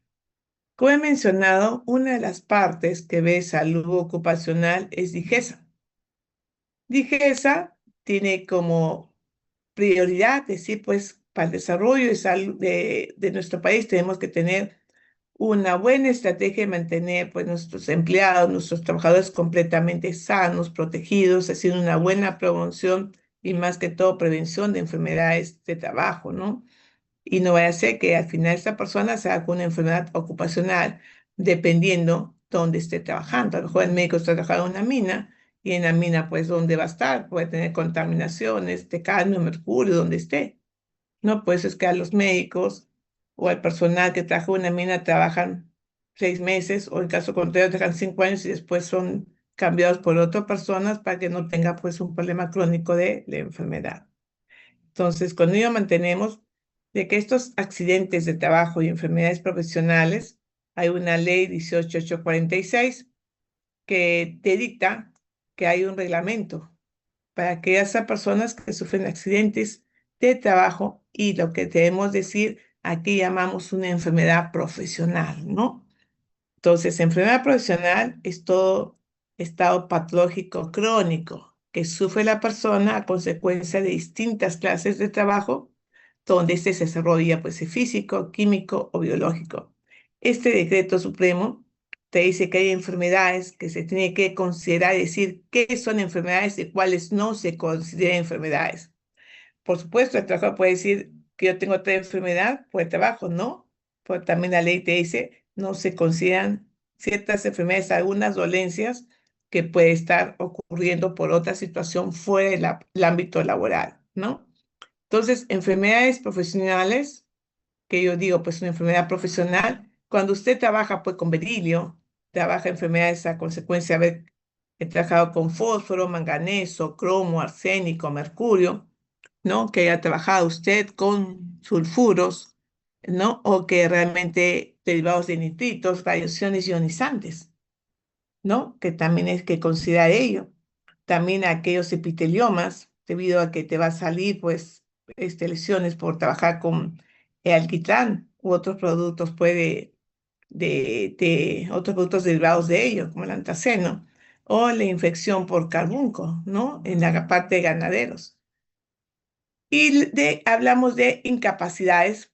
Como he mencionado, una de las partes que ve salud ocupacional es DIGESA. DIGESA tiene como prioridad, decir, pues, para el desarrollo de salud de nuestro país tenemos que tener una buena estrategia de mantener, pues, nuestros empleados, nuestros trabajadores completamente sanos, protegidos, haciendo una buena promoción y más que todo prevención de enfermedades de trabajo, ¿no? Y no vaya a ser que al final esta persona se haga con una enfermedad ocupacional, dependiendo dónde esté trabajando. A lo mejor el médico está trabajando en una mina y en la mina, pues, ¿dónde va a estar? Puede tener contaminaciones de cadmio, mercurio, donde esté. No, pues es que a los médicos o al personal que trabaja en una mina trabajan 6 meses o en caso contrario trabajan 5 años y después son cambiados por otras personas para que no tenga pues un problema crónico de la enfermedad. Entonces, con ello mantenemos de que estos accidentes de trabajo y enfermedades profesionales, hay una ley 18846 que te dicta que hay un reglamento para aquellas personas que sufren accidentes de trabajo y lo que debemos decir, aquí llamamos una enfermedad profesional, ¿no? Entonces, enfermedad profesional es todo estado patológico crónico que sufre la persona a consecuencia de distintas clases de trabajo, donde este se desarrolla, pues, físico, químico o biológico. Este decreto supremo te dice que hay enfermedades que se tiene que considerar y decir qué son enfermedades y cuáles no se consideran enfermedades. Por supuesto, el trabajador puede decir que yo tengo otra enfermedad por el trabajo, ¿no? Pero también la ley te dice no se consideran ciertas enfermedades, algunas dolencias que puede estar ocurriendo por otra situación fuera del ámbito laboral, ¿no? Entonces, enfermedades profesionales, que yo digo, pues una enfermedad profesional, cuando usted trabaja pues con berilio, trabaja enfermedades a consecuencia de haber trabajado con fósforo, manganeso, cromo, arsénico, mercurio, ¿no? Que haya trabajado usted con sulfuros, ¿no? O que realmente derivados de nitritos, radiaciones ionizantes, ¿no? Que también es que considerar ello. También aquellos epiteliomas, debido a que te va a salir, pues, lesiones por trabajar con el alquitrán u otros productos, puede, de otros productos derivados de ello, como el antaceno, o la infección por carbunco, ¿no? En la parte de ganaderos. Y hablamos de incapacidades,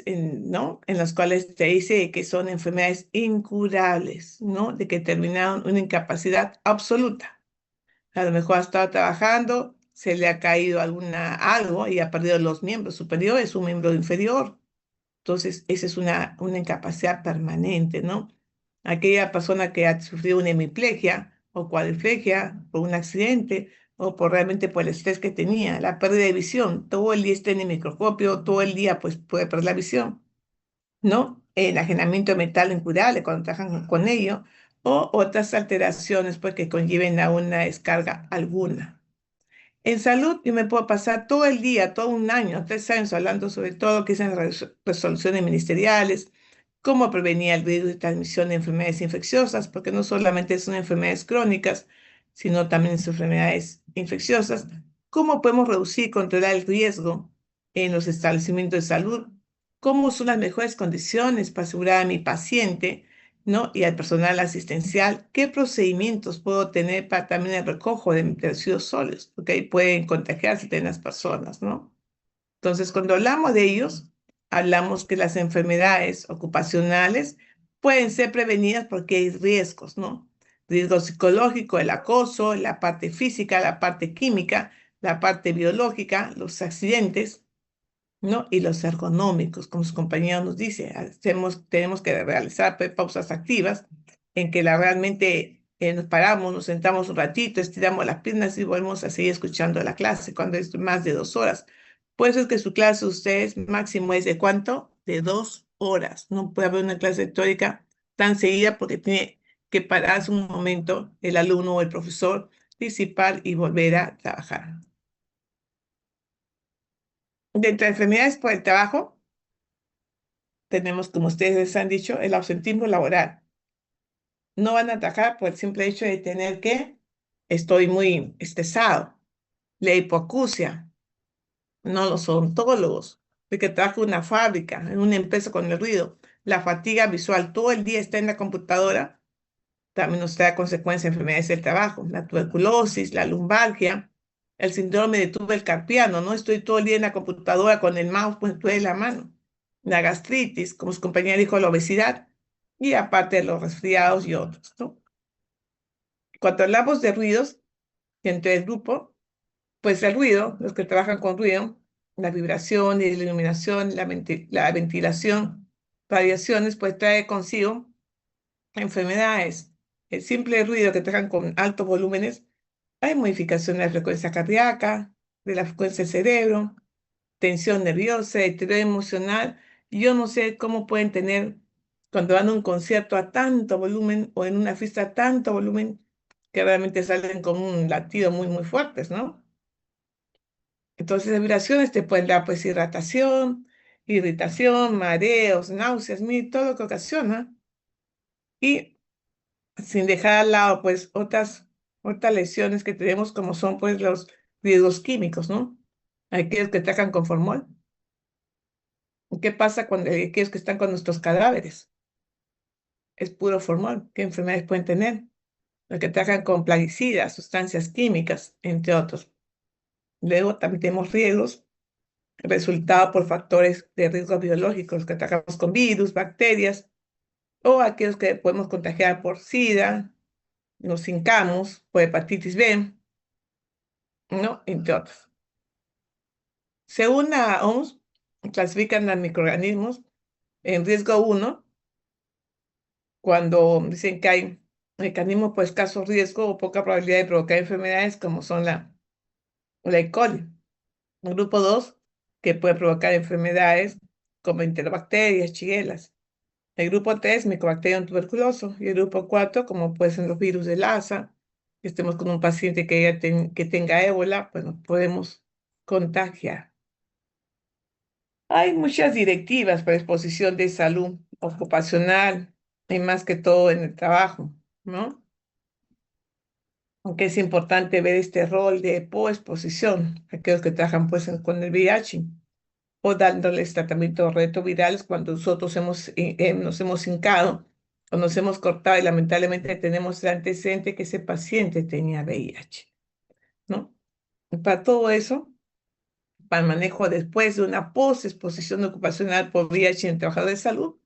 ¿no? En las cuales te dice que son enfermedades incurables, ¿no? De que terminaron una incapacidad absoluta. A lo mejor ha estado trabajando, se le ha caído algo y ha perdido los miembros superiores, un miembro inferior. Entonces, esa es una incapacidad permanente, ¿no? Aquella persona que ha sufrido una hemiplegia o cuadriplegia por un accidente o por realmente por el estrés que tenía, la pérdida de visión, todo el día está en el microscopio, todo el día pues puede perder la visión, ¿no? El enajenamiento mental incurable cuando trabajan con ello o otras alteraciones pues que conlleven a una descarga alguna. En salud, yo me puedo pasar todo el día, todo un año, 3 años hablando sobre todo lo que dicen las resoluciones ministeriales, cómo prevenir el riesgo de transmisión de enfermedades infecciosas, porque no solamente son enfermedades crónicas, sino también son enfermedades infecciosas, cómo podemos reducir y controlar el riesgo en los establecimientos de salud, cómo son las mejores condiciones para asegurar a mi paciente, ¿no? Y al personal asistencial, ¿qué procedimientos puedo tener para también el recojo de residuos sólidos? Porque ahí pueden contagiarse de las personas, ¿no? Entonces, cuando hablamos de ellos, hablamos que las enfermedades ocupacionales pueden ser prevenidas porque hay riesgos, ¿no? Riesgo psicológico, el acoso, la parte física, la parte química, la parte biológica, los accidentes, ¿no? Y los ergonómicos, como su compañero nos dice, tenemos que realizar pausas activas en que realmente nos paramos, nos sentamos un ratito, estiramos las piernas y volvemos a seguir escuchando la clase cuando es más de 2 horas. Por eso es que su clase ustedes máximo es de ¿cuánto? De 2 horas. No puede haber una clase teórica tan seguida porque tiene que pararse un momento el alumno o el profesor, disipar y volver a trabajar. Dentro de enfermedades por el trabajo, tenemos, como ustedes les han dicho, el ausentismo laboral. No van a atacar por el simple hecho de tener que, estoy muy estresado. La hipoacusia, no los odontólogos, de que trabaja en una fábrica, en una empresa con el ruido. La fatiga visual, todo el día está en la computadora, también nos trae consecuencias de enfermedades del trabajo. La tuberculosis, la lumbalgia, el síndrome de túnel carpiano, ¿no? Estoy todo el día en la computadora con el mouse puesto en la mano. La gastritis, como su compañera dijo, la obesidad, y aparte de los resfriados y otros, ¿no? Cuando hablamos de ruidos, dentro del grupo, pues el ruido, los que trabajan con ruido, la vibración y la iluminación, la ventilación, radiaciones, pues trae consigo enfermedades. El simple ruido que trabajan con altos volúmenes, hay modificación de la frecuencia cardíaca, de la frecuencia del cerebro, tensión nerviosa, deterioro emocional. Yo no sé cómo pueden tener, cuando van a un concierto a tanto volumen o en una fiesta a tanto volumen, que realmente salen con un latido muy, muy fuertes, ¿no? Entonces, las vibraciones te pueden dar, pues, irritación, mareos, náuseas, todo lo que ocasiona. Y sin dejar al lado, pues, otras lesiones que tenemos, como son, pues, los riesgos químicos, ¿no? Aquellos que trabajan con formol. ¿Qué pasa con aquellos que están con nuestros cadáveres? Es puro formol. ¿Qué enfermedades pueden tener? Los que trabajan con plaguicidas, sustancias químicas, entre otros. Luego también tenemos riesgos resultados por factores de riesgo biológicos, que trabajamos con virus, bacterias, o aquellos que podemos contagiar por SIDA, nos hincamos, por hepatitis B, ¿no? Entre otros. Según la OMS, clasifican a microorganismos en riesgo 1 cuando dicen que hay mecanismos por escaso riesgo o poca probabilidad de provocar enfermedades como son la E. coli. El grupo 2, que puede provocar enfermedades como enterobacterias, shigella. El grupo 3, Mycobacterium tuberculoso. Y el grupo 4, como pueden ser los virus de Lassa, que estemos con un paciente que tenga ébola, pues nos podemos contagiar. Hay muchas directivas para exposición de salud ocupacional y más que todo en el trabajo, ¿no? Aunque es importante ver este rol de coexposición, aquellos que trabajan pues con el VIH o dándoles tratamientos retrovirales cuando nosotros nos hemos hincado o nos hemos cortado y lamentablemente tenemos el antecedente que ese paciente tenía VIH, ¿no? Y para todo eso, para el manejo después de una post-exposición ocupacional por VIH en el trabajador de salud,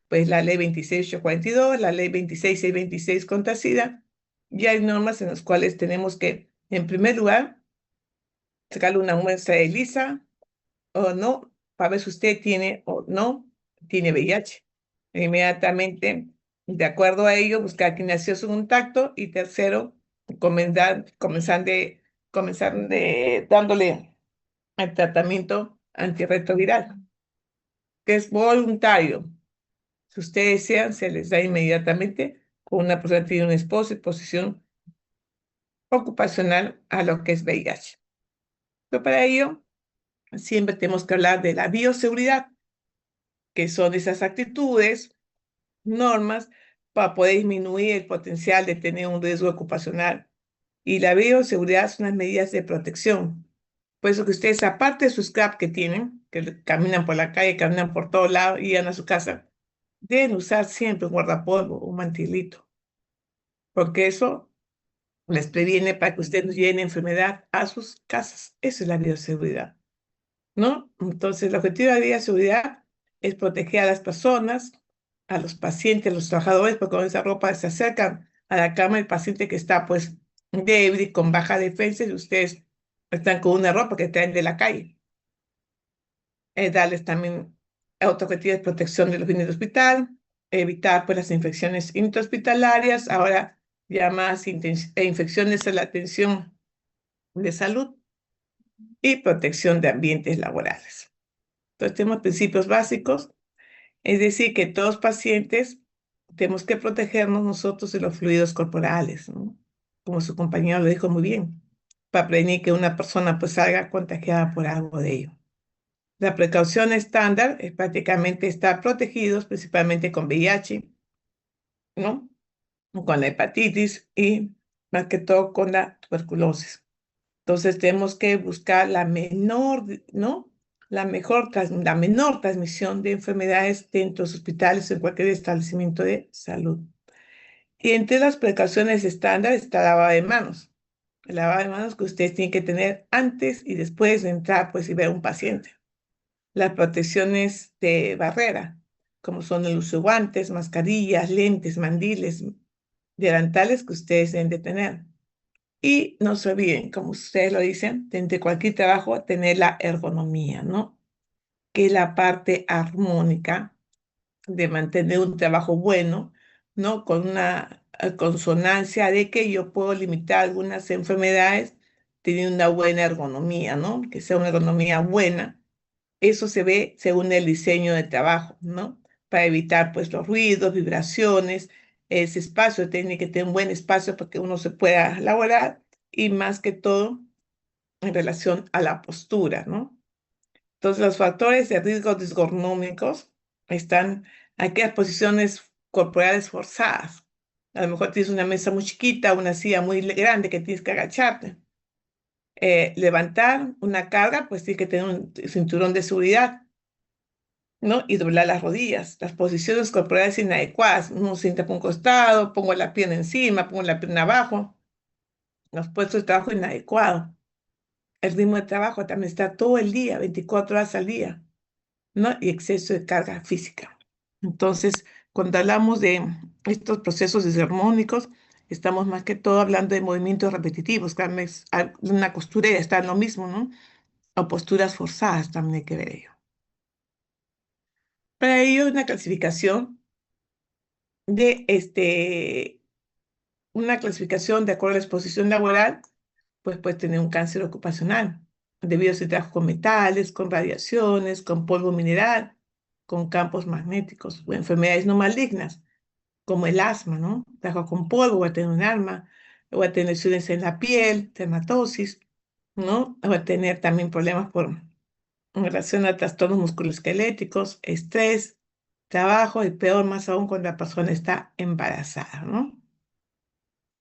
pues la ley 26842, la ley 26626 contra SIDA, ya hay normas en las cuales tenemos que, en primer lugar, sacarle una muestra de ELISA o no, para ver si usted tiene o no tiene VIH. Inmediatamente, de acuerdo a ello, buscar quién nació su contacto y tercero, dándole el tratamiento antirretroviral, que es voluntario. Si ustedes desean, se les da inmediatamente con una persona que tiene un esposo y posición ocupacional a lo que es VIH. Pero para ello, siempre tenemos que hablar de la bioseguridad, que son esas actitudes, normas, para poder disminuir el potencial de tener un riesgo ocupacional. Y la bioseguridad son las medidas de protección. Por eso que ustedes, aparte de su scrap que tienen, que caminan por la calle, caminan por todos lados y llegan a su casa, deben usar siempre un guardapolvo, un mantilito, porque eso les previene para que ustedes no lleven enfermedad a sus casas. Eso es la bioseguridad, ¿no? Entonces, el objetivo de la bioseguridad es proteger a las personas, a los pacientes, a los trabajadores, porque con esa ropa se acercan a la cama del paciente que está, pues, débil, con baja defensa, y ustedes están con una ropa que traen de la calle. Darles también otro objetivo de protección de los bienes de hospital, evitar, pues, las infecciones intrahospitalarias, ahora llamadas infecciones a la atención de salud y protección de ambientes laborales. Entonces, tenemos principios básicos, es decir, que todos pacientes tenemos que protegernos nosotros de los fluidos corporales, ¿no? Como su compañero lo dijo muy bien, para prevenir que una persona pues salga contagiada por algo de ello. La precaución estándar es prácticamente estar protegidos, principalmente con VIH, ¿no? Con la hepatitis y más que todo con la tuberculosis. Entonces tenemos que buscar la menor, ¿no? La menor transmisión de enfermedades dentro de los hospitales o en cualquier establecimiento de salud. Y entre las precauciones estándar está el lavado de manos. El lavado de manos que ustedes tienen que tener antes y después de entrar, pues, y ver a un paciente. Las protecciones de barrera, como son el uso de guantes, mascarillas, lentes, mandiles, delantales que ustedes deben de tener. Y no se olviden, como ustedes lo dicen, de cualquier trabajo, tener la ergonomía, ¿no? Que es la parte armónica de mantener un trabajo bueno, ¿no? Con una consonancia de que yo puedo limitar algunas enfermedades teniendo una buena ergonomía, ¿no? Que sea una ergonomía buena. Eso se ve según el diseño de trabajo, ¿no? Para evitar, pues, los ruidos, vibraciones, ese espacio, tiene que tener un buen espacio para que uno se pueda elaborar y más que todo en relación a la postura, ¿no? Entonces, los factores de riesgo disgornómicos están aquellas posiciones corporales forzadas. A lo mejor tienes una mesa muy chiquita, una silla muy grande que tienes que agacharte. Levantar una carga, pues tienes que tener un cinturón de seguridad, ¿no? Y doblar las rodillas. Las posiciones corporales inadecuadas. Uno se sienta por un costado, pongo la pierna encima, pongo la pierna abajo. Los puestos de trabajo inadecuados. El ritmo de trabajo también está todo el día, 24 horas al día, ¿no? Y exceso de carga física. Entonces, Cuando hablamos de estos procesos disarmónicos, estamos más que todo hablando de movimientos repetitivos, que es una costurera, está en lo mismo, ¿no? O posturas forzadas también hay que ver ello. Para ello, una clasificación de una clasificación de acuerdo a la exposición laboral, pues puede tener un cáncer ocupacional, debido a ese trabajo con metales, con radiaciones, con polvo mineral, con campos magnéticos o enfermedades no malignas, como el asma, ¿no? Trabajo con polvo, va a tener un asma, va a tener lesiones en la piel, dermatosis, ¿no? Va a tener también problemas en relación a trastornos musculoesqueléticos, estrés, trabajo y peor más aún cuando la persona está embarazada, ¿no?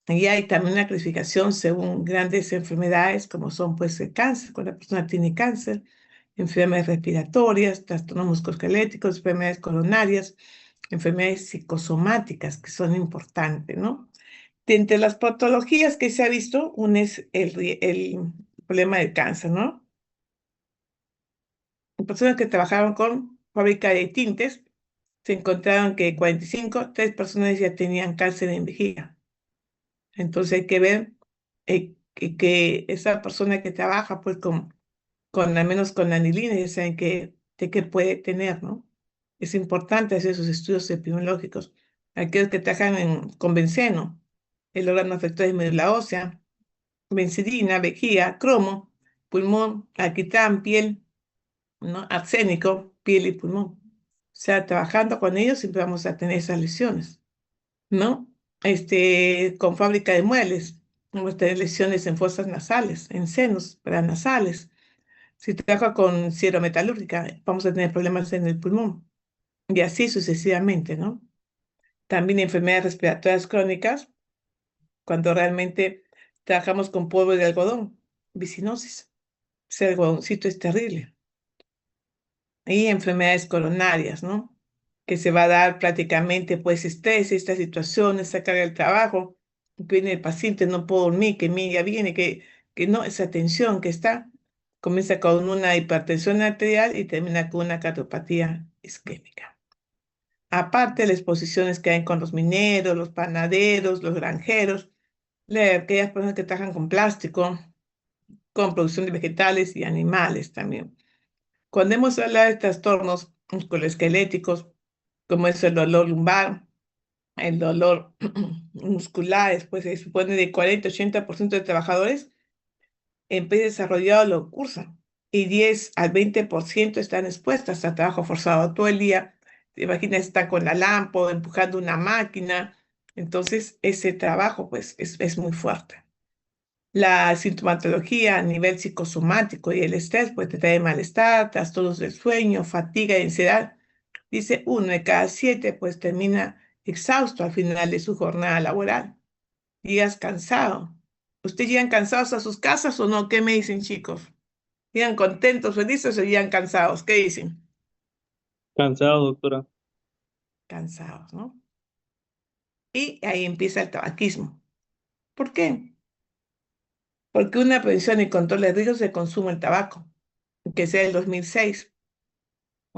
Y hay también una clasificación según grandes enfermedades como son pues el cáncer, cuando la persona tiene cáncer, enfermedades respiratorias, trastornos musculoesqueléticos, enfermedades coronarias, enfermedades psicosomáticas que son importantes, ¿no? De entre las patologías que se ha visto, una es el problema del cáncer, ¿no? Personas que trabajaron con fábrica de tintes se encontraron que 45, 3 personas ya tenían cáncer en vejiga. Entonces hay que ver que esa persona que trabaja pues al menos con anilina, ya saben de qué puede tener, ¿no? Es importante hacer esos estudios epidemiológicos. Aquellos que trabajan con benceno, el órgano afector de médula ósea, benzidina, vejiga, cromo, pulmón, alquitrán, piel, ¿no? Arsénico, piel y pulmón. O sea, trabajando con ellos siempre vamos a tener esas lesiones, ¿no? Con fábrica de muebles, vamos a tener lesiones en fosas nasales, en senos paranasales. Si trabaja con metalúrgica, vamos a tener problemas en el pulmón y así sucesivamente, ¿no? También enfermedades respiratorias crónicas, cuando realmente trabajamos con polvo de algodón, bisinosis, ese algodoncito es terrible. Y enfermedades coronarias, ¿no? Que se va a dar prácticamente, pues, estrés, estas situaciones, esa carga del trabajo, viene el paciente, no puedo dormir, que mira, viene, que no, esa tensión que está, comienza con una hipertensión arterial y termina con una cardiopatía isquémica. Aparte, las exposiciones que hay con los mineros, los panaderos, los granjeros, aquellas personas que trabajan con plástico, con producción de vegetales y animales también. Cuando hemos hablado de trastornos musculoesqueléticos, como es el dolor lumbar, el dolor muscular, pues se supone de 40-80% de trabajadores en país desarrollado lo cursan y 10 al 20% están expuestas a trabajo forzado todo el día. Te imaginas, está con la lámpara, empujando una máquina. Entonces, ese trabajo, pues, es muy fuerte. La sintomatología a nivel psicosomático y el estrés, pues, te trae malestar, trastornos del sueño, fatiga y ansiedad. Dice 1 de cada 7, pues, termina exhausto al final de su jornada laboral. Llegas cansado. ¿Ustedes llegan cansados a sus casas o no? ¿Qué me dicen, chicos? ¿Llegan contentos, felices o llegan cansados? ¿Qué dicen? Cansado, doctora. Cansados, ¿no? Y ahí empieza el tabaquismo. ¿Por qué? Porque una prevención y control de riesgos de consumo del tabaco, que sea el 2006,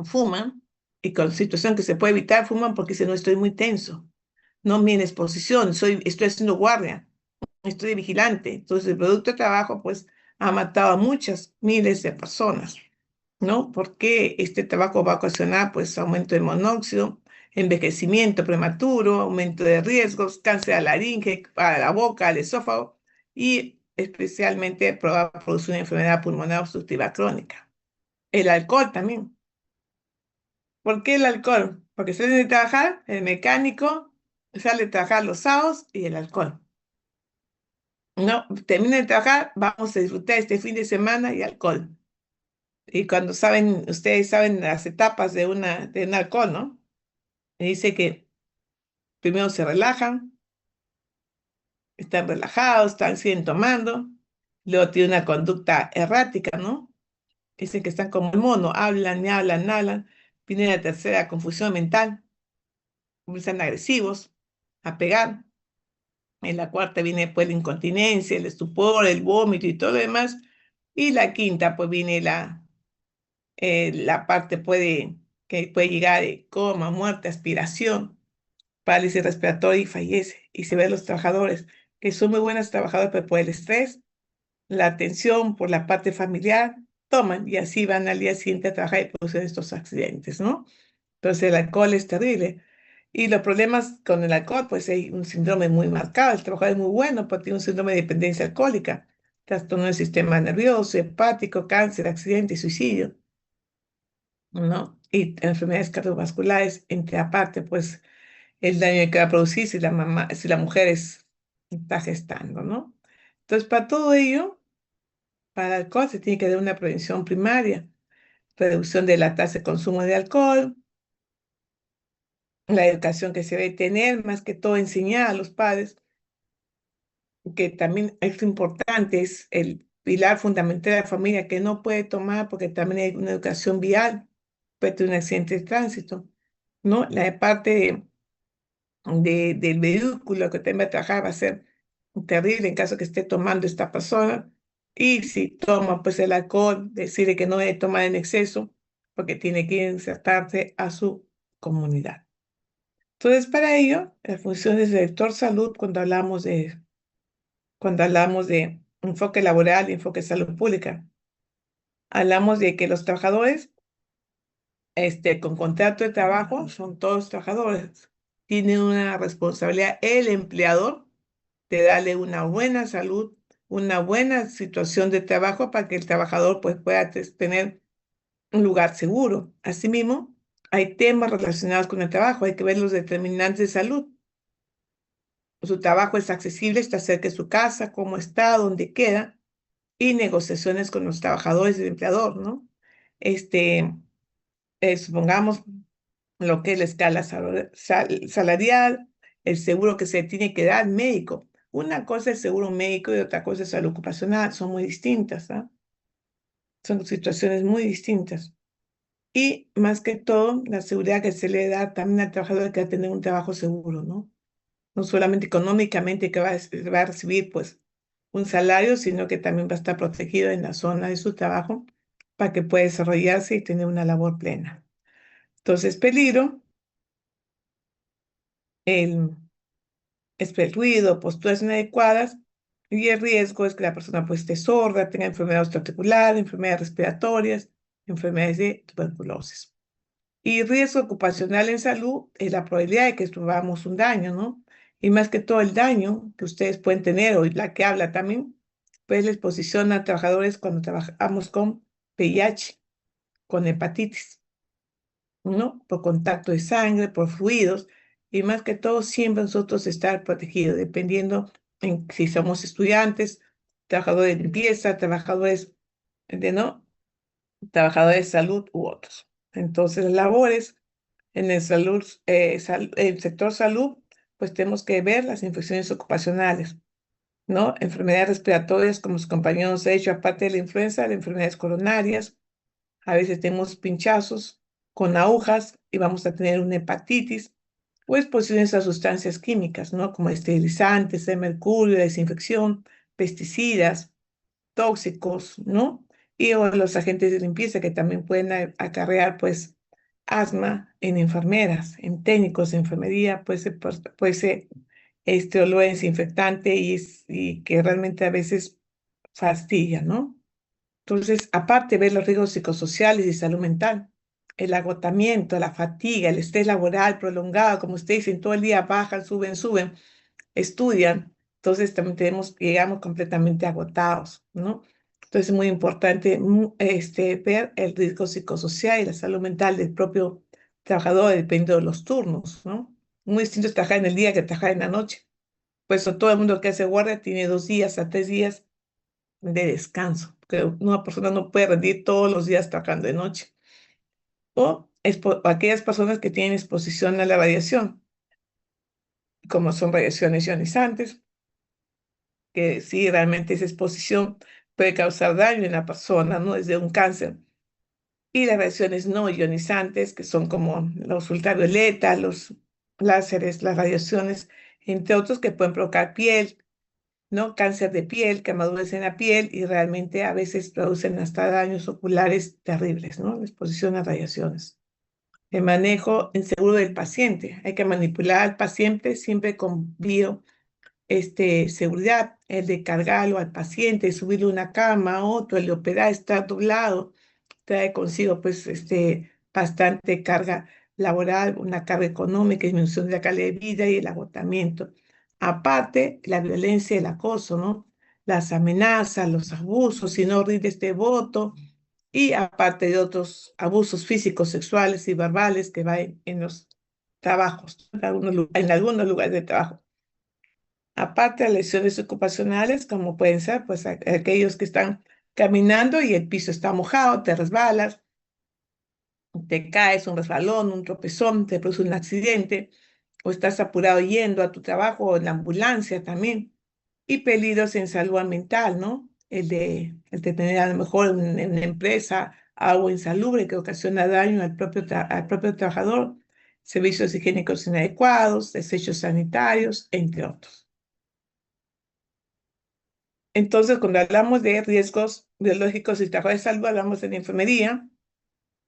fuman y con situación que se puede evitar, fuman porque dicen, no estoy muy tenso, no mi exposición, estoy haciendo guardia, estoy de vigilante. Entonces, el producto de trabajo, pues, ha matado a muchas miles de personas, ¿no? Porque este tabaco va a ocasionar, pues, aumento de monóxido, envejecimiento prematuro, aumento de riesgos, cáncer a la laringe, a la boca, al esófago y especialmente va a producir una enfermedad pulmonar obstructiva crónica. El alcohol también. ¿Por qué el alcohol? Porque sale de trabajar el mecánico, sale de trabajar los sábados y el alcohol. No, termina de trabajar, vamos a disfrutar este fin de semana y alcohol. Y cuando ustedes saben las etapas de un alcohol, ¿no? Me dice que primero se relajan, están relajados, siguen tomando, luego tienen una conducta errática, ¿no? Dicen que están como el mono, hablan y hablan, y hablan. Viene la tercera, confusión mental, comienzan agresivos, a pegar. En la cuarta viene pues la incontinencia, el estupor, el vómito y todo lo demás. Y la quinta pues viene la parte que puede llegar de coma, muerte, aspiración. parálisis respiratoria y fallece. Y se ve a los trabajadores que son muy buenos trabajadores, pero por el estrés, la atención, por la parte familiar, toman y así van al día siguiente a trabajar y producen estos accidentes, ¿no? Entonces el alcohol es terrible. Y los problemas con el alcohol, pues hay un síndrome muy marcado. El trabajador es muy bueno, pero tiene un síndrome de dependencia alcohólica, trastorno del sistema nervioso, hepático, cáncer, accidente y suicidio, ¿no? Y enfermedades cardiovasculares, entre aparte, pues el daño que va a producir si la mamá, si la mujer está gestando, ¿no? Entonces, para todo ello, para el alcohol se tiene que dar una prevención primaria, reducción de la tasa de consumo de alcohol, la educación que se debe tener, más que todo enseñar a los padres, que también es importante, es el pilar fundamental de la familia que no puede tomar porque también hay una educación vial, puede tener un accidente de tránsito, ¿no? La parte del vehículo que tenga que trabajar va a ser terrible en caso que esté tomando esta persona. Y si toma pues el alcohol, decirle que no debe tomar en exceso porque tiene que insertarse a su comunidad. Entonces, para ello, la función del sector salud, cuando hablamos de enfoque laboral y enfoque salud pública, hablamos de que los trabajadores con contrato de trabajo son todos trabajadores. Tiene una responsabilidad el empleador de darle una buena salud, una buena situación de trabajo para que el trabajador pues, pueda tener un lugar seguro. Asimismo, hay temas relacionados con el trabajo, hay que ver los determinantes de salud. Su trabajo es accesible, está cerca de su casa, cómo está, dónde queda, y negociaciones con los trabajadores y el empleador, ¿no? Este, supongamos lo que es la escala salarial, el seguro que se tiene que dar médico. Una cosa es seguro médico y otra cosa es salud ocupacional, son muy distintas, ¿ah? Son situaciones muy distintas. Y más que todo, la seguridad que se le da también al trabajador que va a tener un trabajo seguro, ¿no? No solamente económicamente que va a recibir pues un salario, sino que también va a estar protegido en la zona de su trabajo para que pueda desarrollarse y tener una labor plena. Entonces, peligro, el, es el ruido, posturas inadecuadas, y el riesgo es que la persona pues esté sorda, tenga enfermedades articulares, enfermedades respiratorias, enfermedades de tuberculosis. Y riesgo ocupacional en salud es la probabilidad de que suframos un daño, ¿no? Y más que todo el daño que ustedes pueden tener, o la que habla también, pues la exposición a trabajadores cuando trabajamos con VIH, con hepatitis, ¿no? Por contacto de sangre, por fluidos, y más que todo siempre nosotros estar protegidos, dependiendo en si somos estudiantes, trabajadores de limpieza, trabajadores de, ¿no? Trabajadores de salud u otros. Entonces, las labores en el sector salud, pues tenemos que ver las infecciones ocupacionales, ¿no? Enfermedades respiratorias, como sus compañeros han hecho, aparte de la influenza, las enfermedades coronarias. A veces tenemos pinchazos con agujas y vamos a tener una hepatitis o exposiciones a sustancias químicas, ¿no? Como esterilizantes, de mercurio, desinfección, pesticidas, tóxicos, ¿no? Y o los agentes de limpieza que también pueden acarrear, pues, asma en enfermeras, en técnicos de enfermería, puede ser olor desinfectante y que realmente a veces fastidia, ¿no? Entonces, aparte de ver los riesgos psicosociales y salud mental, el agotamiento, la fatiga, el estrés laboral prolongado, como ustedes dicen, todo el día bajan, suben, estudian, entonces también llegamos completamente agotados, ¿no? Entonces es muy importante ver el riesgo psicosocial y la salud mental del propio trabajador dependiendo de los turnos, ¿no? Muy distinto es trabajar en el día que trabajar en la noche. Pues todo el mundo que hace guardia tiene 2 días a 3 días de descanso, porque una persona no puede rendir todos los días trabajando de noche. O aquellas personas que tienen exposición a la radiación, como son radiaciones ionizantes, que sí, realmente esa exposición puede causar daño en la persona, ¿no? Desde un cáncer. Y las radiaciones no ionizantes, que son como los ultravioletas, los láseres, las radiaciones, entre otros, que pueden provocar piel, ¿no? Cáncer de piel, quemaduras en la piel y realmente a veces producen hasta daños oculares terribles, ¿no? La exposición a radiaciones. el manejo inseguro del paciente. Hay que manipular al paciente siempre con seguridad, el de cargarlo al paciente, subirle una cama a otro, el de operar, estar doblado, trae consigo pues bastante carga laboral, una carga económica, disminución de la calidad de vida y el agotamiento. Aparte, la violencia y el acoso, ¿no? Las amenazas, los abusos, si no rindes voto, y aparte de otros abusos físicos, sexuales y verbales que va en los trabajos, en algunos lugares de trabajo. Aparte de lesiones ocupacionales, como pueden ser pues aquellos que están caminando y el piso está mojado, te resbalas, te caes, un resbalón, un tropezón, te produce un accidente, o estás apurado yendo a tu trabajo o en la ambulancia también. Y peligros en salud mental, ¿no? El de tener a lo mejor en una empresa agua insalubre que ocasiona daño al propio trabajador, servicios higiénicos inadecuados, desechos sanitarios, entre otros. Entonces, cuando hablamos de riesgos biológicos y trabajos de salud, hablamos de la enfermería,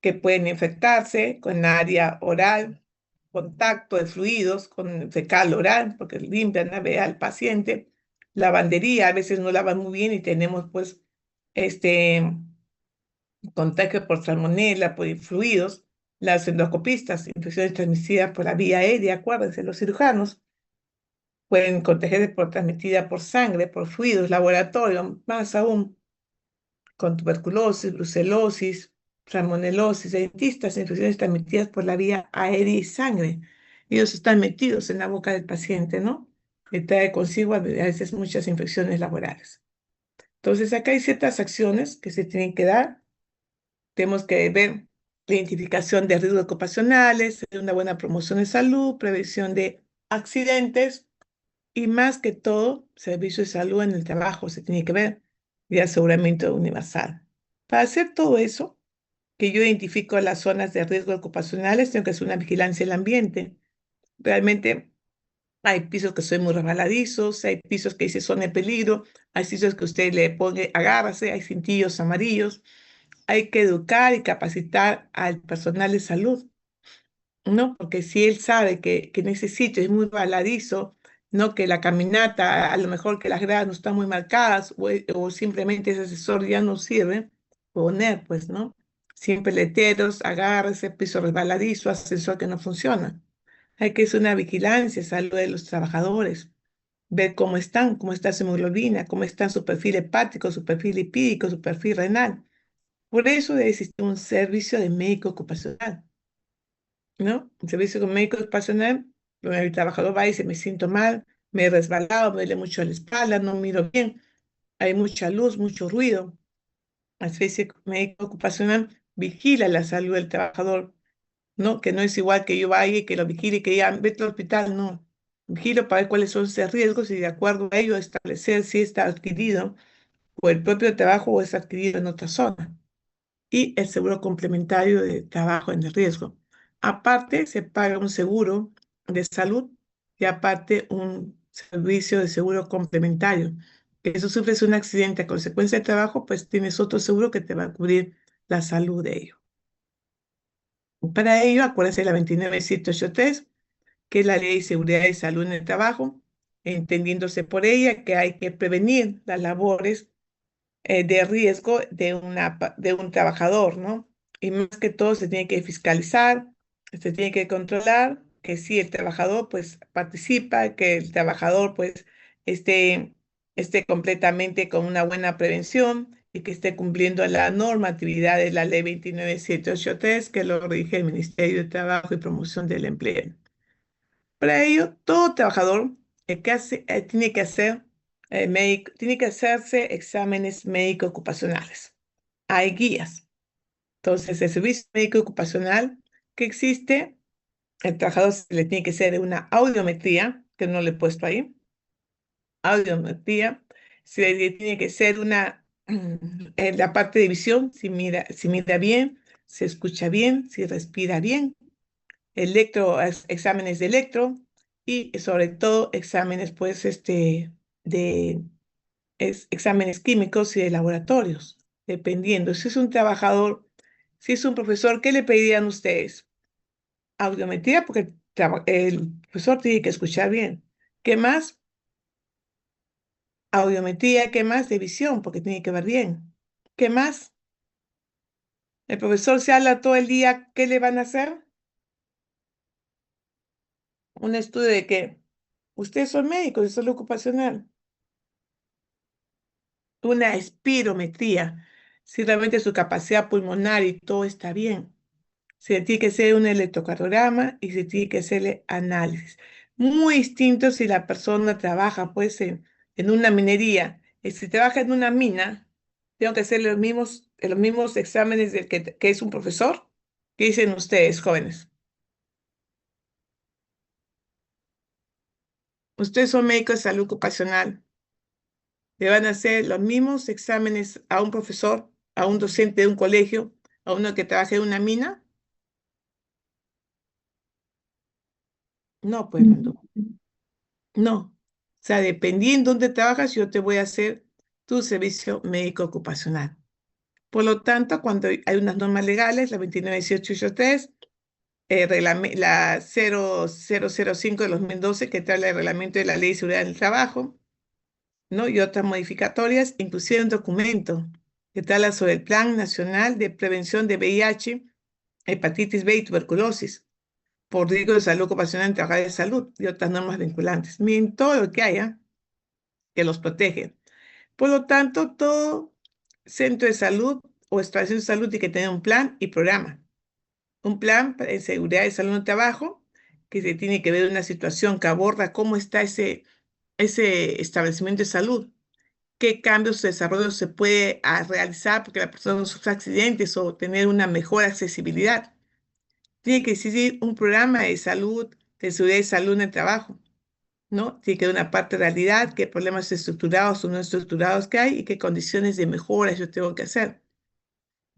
que pueden infectarse con área oral, contacto de fluidos con fecal oral, porque limpian la vea al paciente, lavandería, a veces no lavan muy bien y tenemos pues este contagio por salmonela, por fluidos, las endoscopistas, infecciones transmitidas por la vía aérea, acuérdense, los cirujanos pueden contagiarse transmitida por sangre, por fluidos, laboratorio, más aún con tuberculosis, brucelosis, salmonelosis, dentistas, infecciones transmitidas por la vía aérea y sangre. Ellos están metidos en la boca del paciente, ¿no? Y trae consigo a veces muchas infecciones laborales. Entonces, acá hay ciertas acciones que se tienen que dar. Tenemos que ver la identificación de riesgos ocupacionales, una buena promoción de salud, prevención de accidentes y más que todo, servicio de salud en el trabajo se tiene que ver y aseguramiento universal. Para hacer todo eso, que yo identifico las zonas de riesgo ocupacionales, tengo que hacer una vigilancia del ambiente. Realmente hay pisos que son muy resbaladizos, hay pisos que dice son de peligro, hay sitios que usted le pone agárrase, hay cintillos amarillos. Hay que educar y capacitar al personal de salud, ¿no? Porque si él sabe que en ese sitio es muy baladizo, ¿no? Que la caminata, a lo mejor que las gradas no están muy marcadas o simplemente ese asesor ya no sirve, poner, pues, ¿no? Siempre letreros, agárrese, piso resbaladizo, ascensor que no funciona. Hay que hacer una vigilancia, salud de los trabajadores, ver cómo está su hemoglobina, cómo está su perfil hepático, su perfil lipídico, su perfil renal. Por eso debe existir un servicio de médico ocupacional, ¿no? Un servicio de médico ocupacional donde el trabajador va y dice, me siento mal, me he resbalado, me duele mucho la espalda, no miro bien, hay mucha luz, mucho ruido. El servicio médico ocupacional vigila la salud del trabajador, ¿no? Que no es igual que yo vaya y que lo vigile y que diga, vete al hospital, no. Vigilo para ver cuáles son sus riesgos y de acuerdo a ello establecer si está adquirido por el propio trabajo o es adquirido en otra zona y el seguro complementario de trabajo en el riesgo. Aparte, se paga un seguro de salud y aparte un servicio de seguro complementario. Que si sufres un accidente a consecuencia de trabajo, pues tienes otro seguro que te va a cubrir la salud de ello. Para ello, acuérdense de la 29783, que es la Ley de Seguridad y Salud en el Trabajo, entendiéndose por ella que hay que prevenir las labores de riesgo de un trabajador, ¿no? Y más que todo se tiene que fiscalizar, se tiene que controlar que si el trabajador pues participa, que el trabajador pues esté, esté completamente con una buena prevención y que esté cumpliendo la normatividad de la ley 29783 que lo rige el Ministerio de Trabajo y Promoción del Empleo. Para ello, todo trabajador tiene que hacer tiene que hacerse exámenes médico ocupacionales. Hay guías. Entonces, el servicio médico ocupacional que existe, el trabajador se le tiene que hacer una audiometría, que no le he puesto ahí, audiometría, se le tiene que hacer en la parte de visión, si mira bien, se escucha bien, si respira bien, exámenes de electro y sobre todo exámenes pues de exámenes químicos y de laboratorios, dependiendo. Si es un trabajador, si es un profesor, ¿qué le pedirían ustedes? Audiometría, porque el profesor tiene que escuchar bien. ¿Qué más? Audiometría, ¿qué más? De visión, porque tiene que ver bien. ¿Qué más? El profesor se habla todo el día, ¿qué le van a hacer? Un estudio de que ustedes son médicos de salud ocupacional. Una espirometría, si realmente su capacidad pulmonar y todo está bien. Se tiene que hacer un electrocardiograma y se tiene que hacerle análisis. Muy distinto si la persona trabaja pues en una minería. Y si trabaja en una mina, tengo que hacerle los mismos exámenes del que es un profesor. ¿Qué dicen ustedes, jóvenes? Ustedes son médicos de salud ocupacional. Le van a hacer los mismos exámenes a un profesor, a un docente de un colegio, a uno que trabaja en una mina. No, pues, Mando. No. O sea, dependiendo dónde trabajas, yo te voy a hacer tu servicio médico ocupacional. Por lo tanto, cuando hay unas normas legales, la 29.1883, la 0005 de 2012, que trae el reglamento de la Ley de Seguridad del Trabajo, ¿no? Y otras modificatorias, inclusive un documento que habla sobre el Plan Nacional de Prevención de VIH, Hepatitis B y Tuberculosis, por riesgo de salud ocupacional en trabajadores de salud y otras normas vinculantes. Miren todo lo que haya que los protege. Por lo tanto, todo centro de salud o estación de salud tiene que tener un plan y programa. Un plan en seguridad de salud en el trabajo, que se tiene que ver una situación que aborda cómo está ese establecimiento de salud, qué cambios o desarrollos se puede realizar porque la persona no sufre accidentes o tener una mejor accesibilidad. Tiene que existir un programa de salud, de seguridad y salud en el trabajo, ¿no? Tiene que haber una parte de realidad, qué problemas estructurados o no estructurados que hay y qué condiciones de mejora yo tengo que hacer.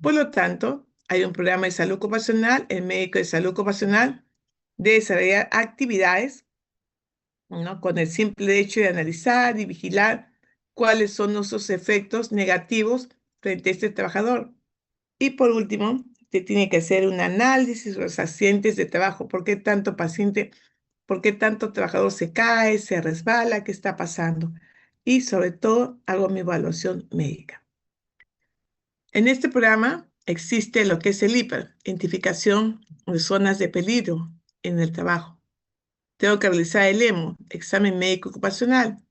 Por lo tanto, hay un programa de salud ocupacional, el médico de salud ocupacional debe desarrollar actividades, ¿no? Con el simple hecho de analizar y vigilar cuáles son esos efectos negativos frente a este trabajador. Y por último, se tiene que hacer un análisis de los accidentes de trabajo. ¿Por qué tanto paciente, por qué tanto trabajador se cae, se resbala? ¿Qué está pasando? Y sobre todo, hago mi evaluación médica. En este programa existe lo que es el IPER, identificación de zonas de peligro en el trabajo. Tengo que realizar el EMO, examen médico ocupacional.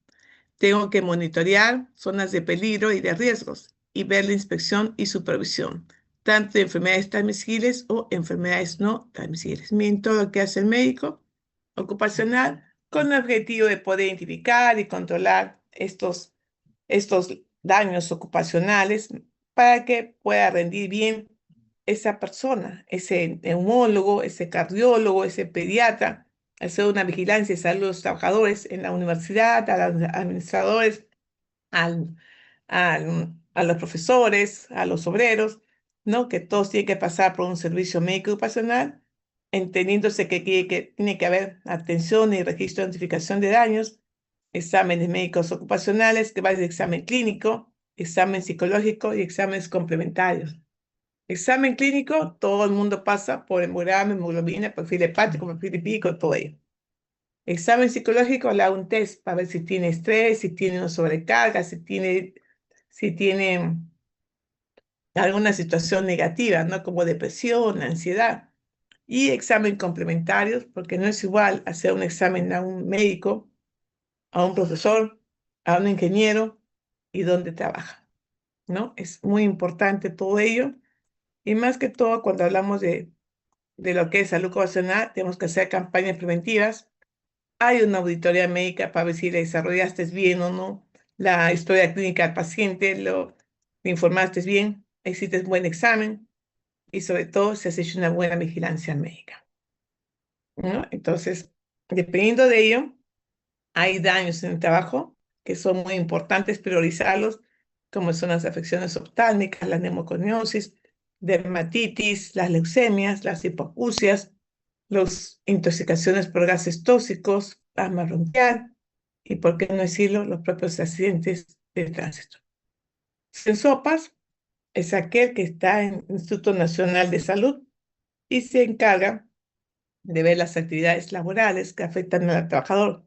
Tengo que monitorear zonas de peligro y de riesgos y ver la inspección y supervisión, tanto de enfermedades transmisibles o enfermedades no transmisibles. Miren todo lo que hace el médico ocupacional con el objetivo de poder identificar y controlar estos daños ocupacionales para que pueda rendir bien esa persona, ese neumólogo, ese cardiólogo, ese pediatra, hacer una vigilancia de salud de los trabajadores en la universidad, a los administradores, a los profesores, a los obreros, ¿no? Que todos tienen que pasar por un servicio médico ocupacional, entendiéndose que tiene que haber atención y registro de notificación de daños, exámenes médicos ocupacionales, que va desde examen clínico, examen psicológico y exámenes complementarios. Examen clínico, todo el mundo pasa por hemograma, hemoglobina, perfil hepático, perfil lipídico, todo ello. Examen psicológico, le hago un test para ver si tiene estrés, si tiene una sobrecarga, si tiene alguna situación negativa, ¿no? Como depresión, ansiedad. Y examen complementarios, porque no es igual hacer un examen a un médico, a un profesor, a un ingeniero y dónde trabaja, ¿no? Es muy importante todo ello. Y más que todo, cuando hablamos de lo que es salud ocupacional, tenemos que hacer campañas preventivas. Hay una auditoría médica para ver si le desarrollaste bien o no la historia clínica del paciente, le informaste bien, hiciste un buen examen y sobre todo si has hecho una buena vigilancia médica, ¿no? Entonces, dependiendo de ello, hay daños en el trabajo que son muy importantes priorizarlos, como son las afecciones oftálmicas, la neumoconiosis, dermatitis, las leucemias, las hipoacusias, las intoxicaciones por gases tóxicos, asma bronquial y, por qué no decirlo, los propios accidentes de tránsito. Sensopas es aquel que está en el Instituto Nacional de Salud y se encarga de ver las actividades laborales que afectan al trabajador,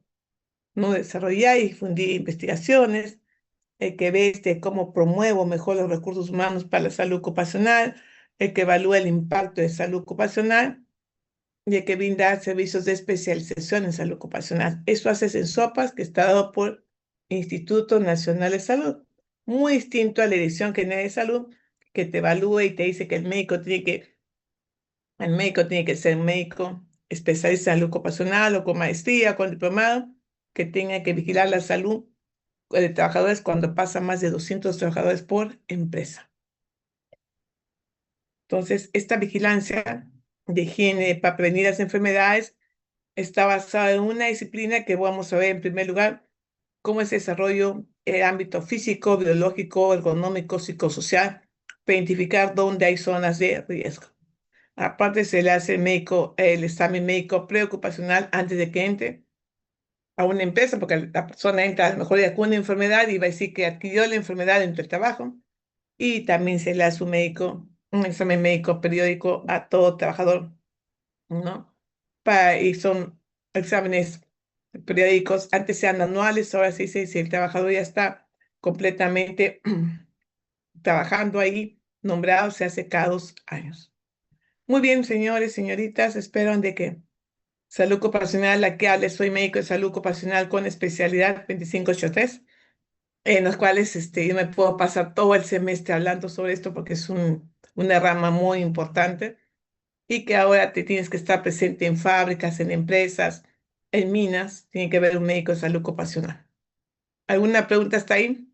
¿no? Desarrollar y difundir investigaciones, el que ve cómo promuevo mejor los recursos humanos para la salud ocupacional, el que evalúa el impacto de salud ocupacional y el que brinda servicios de especialización en salud ocupacional. Eso haces en SOPAS, que está dado por Instituto Nacional de Salud, muy distinto a la Dirección General de Salud, que te evalúa y te dice que el médico tiene que ser médico especialista en salud ocupacional o con maestría, con diplomado, que tenga que vigilar la salud de trabajadores cuando pasa más de 200 trabajadores por empresa. Entonces, esta vigilancia de higiene para prevenir las enfermedades está basada en una disciplina que vamos a ver en primer lugar, cómo es el desarrollo el ámbito físico, biológico, ergonómico, psicosocial, para identificar dónde hay zonas de riesgo. Aparte, se le hace el examen médico preocupacional antes de que entre a una empresa, porque la persona entra a lo mejor ya con una enfermedad y va a decir que adquirió la enfermedad dentro del trabajo. Y también se le hace un examen médico periódico a todo trabajador, ¿no? Y son exámenes periódicos, antes eran anuales, ahora se dice si el trabajador ya está completamente trabajando ahí, nombrado, se hace cada 2 años. Muy bien, señores, señoritas, espero de que salud ocupacional, la que hable, soy médico de salud ocupacional con especialidad 2583, en los cuales yo me puedo pasar todo el semestre hablando sobre esto porque es una rama muy importante y que ahora te tienes que estar presente en fábricas, en empresas, en minas, tiene que haber un médico de salud ocupacional. ¿Alguna pregunta hasta ahí?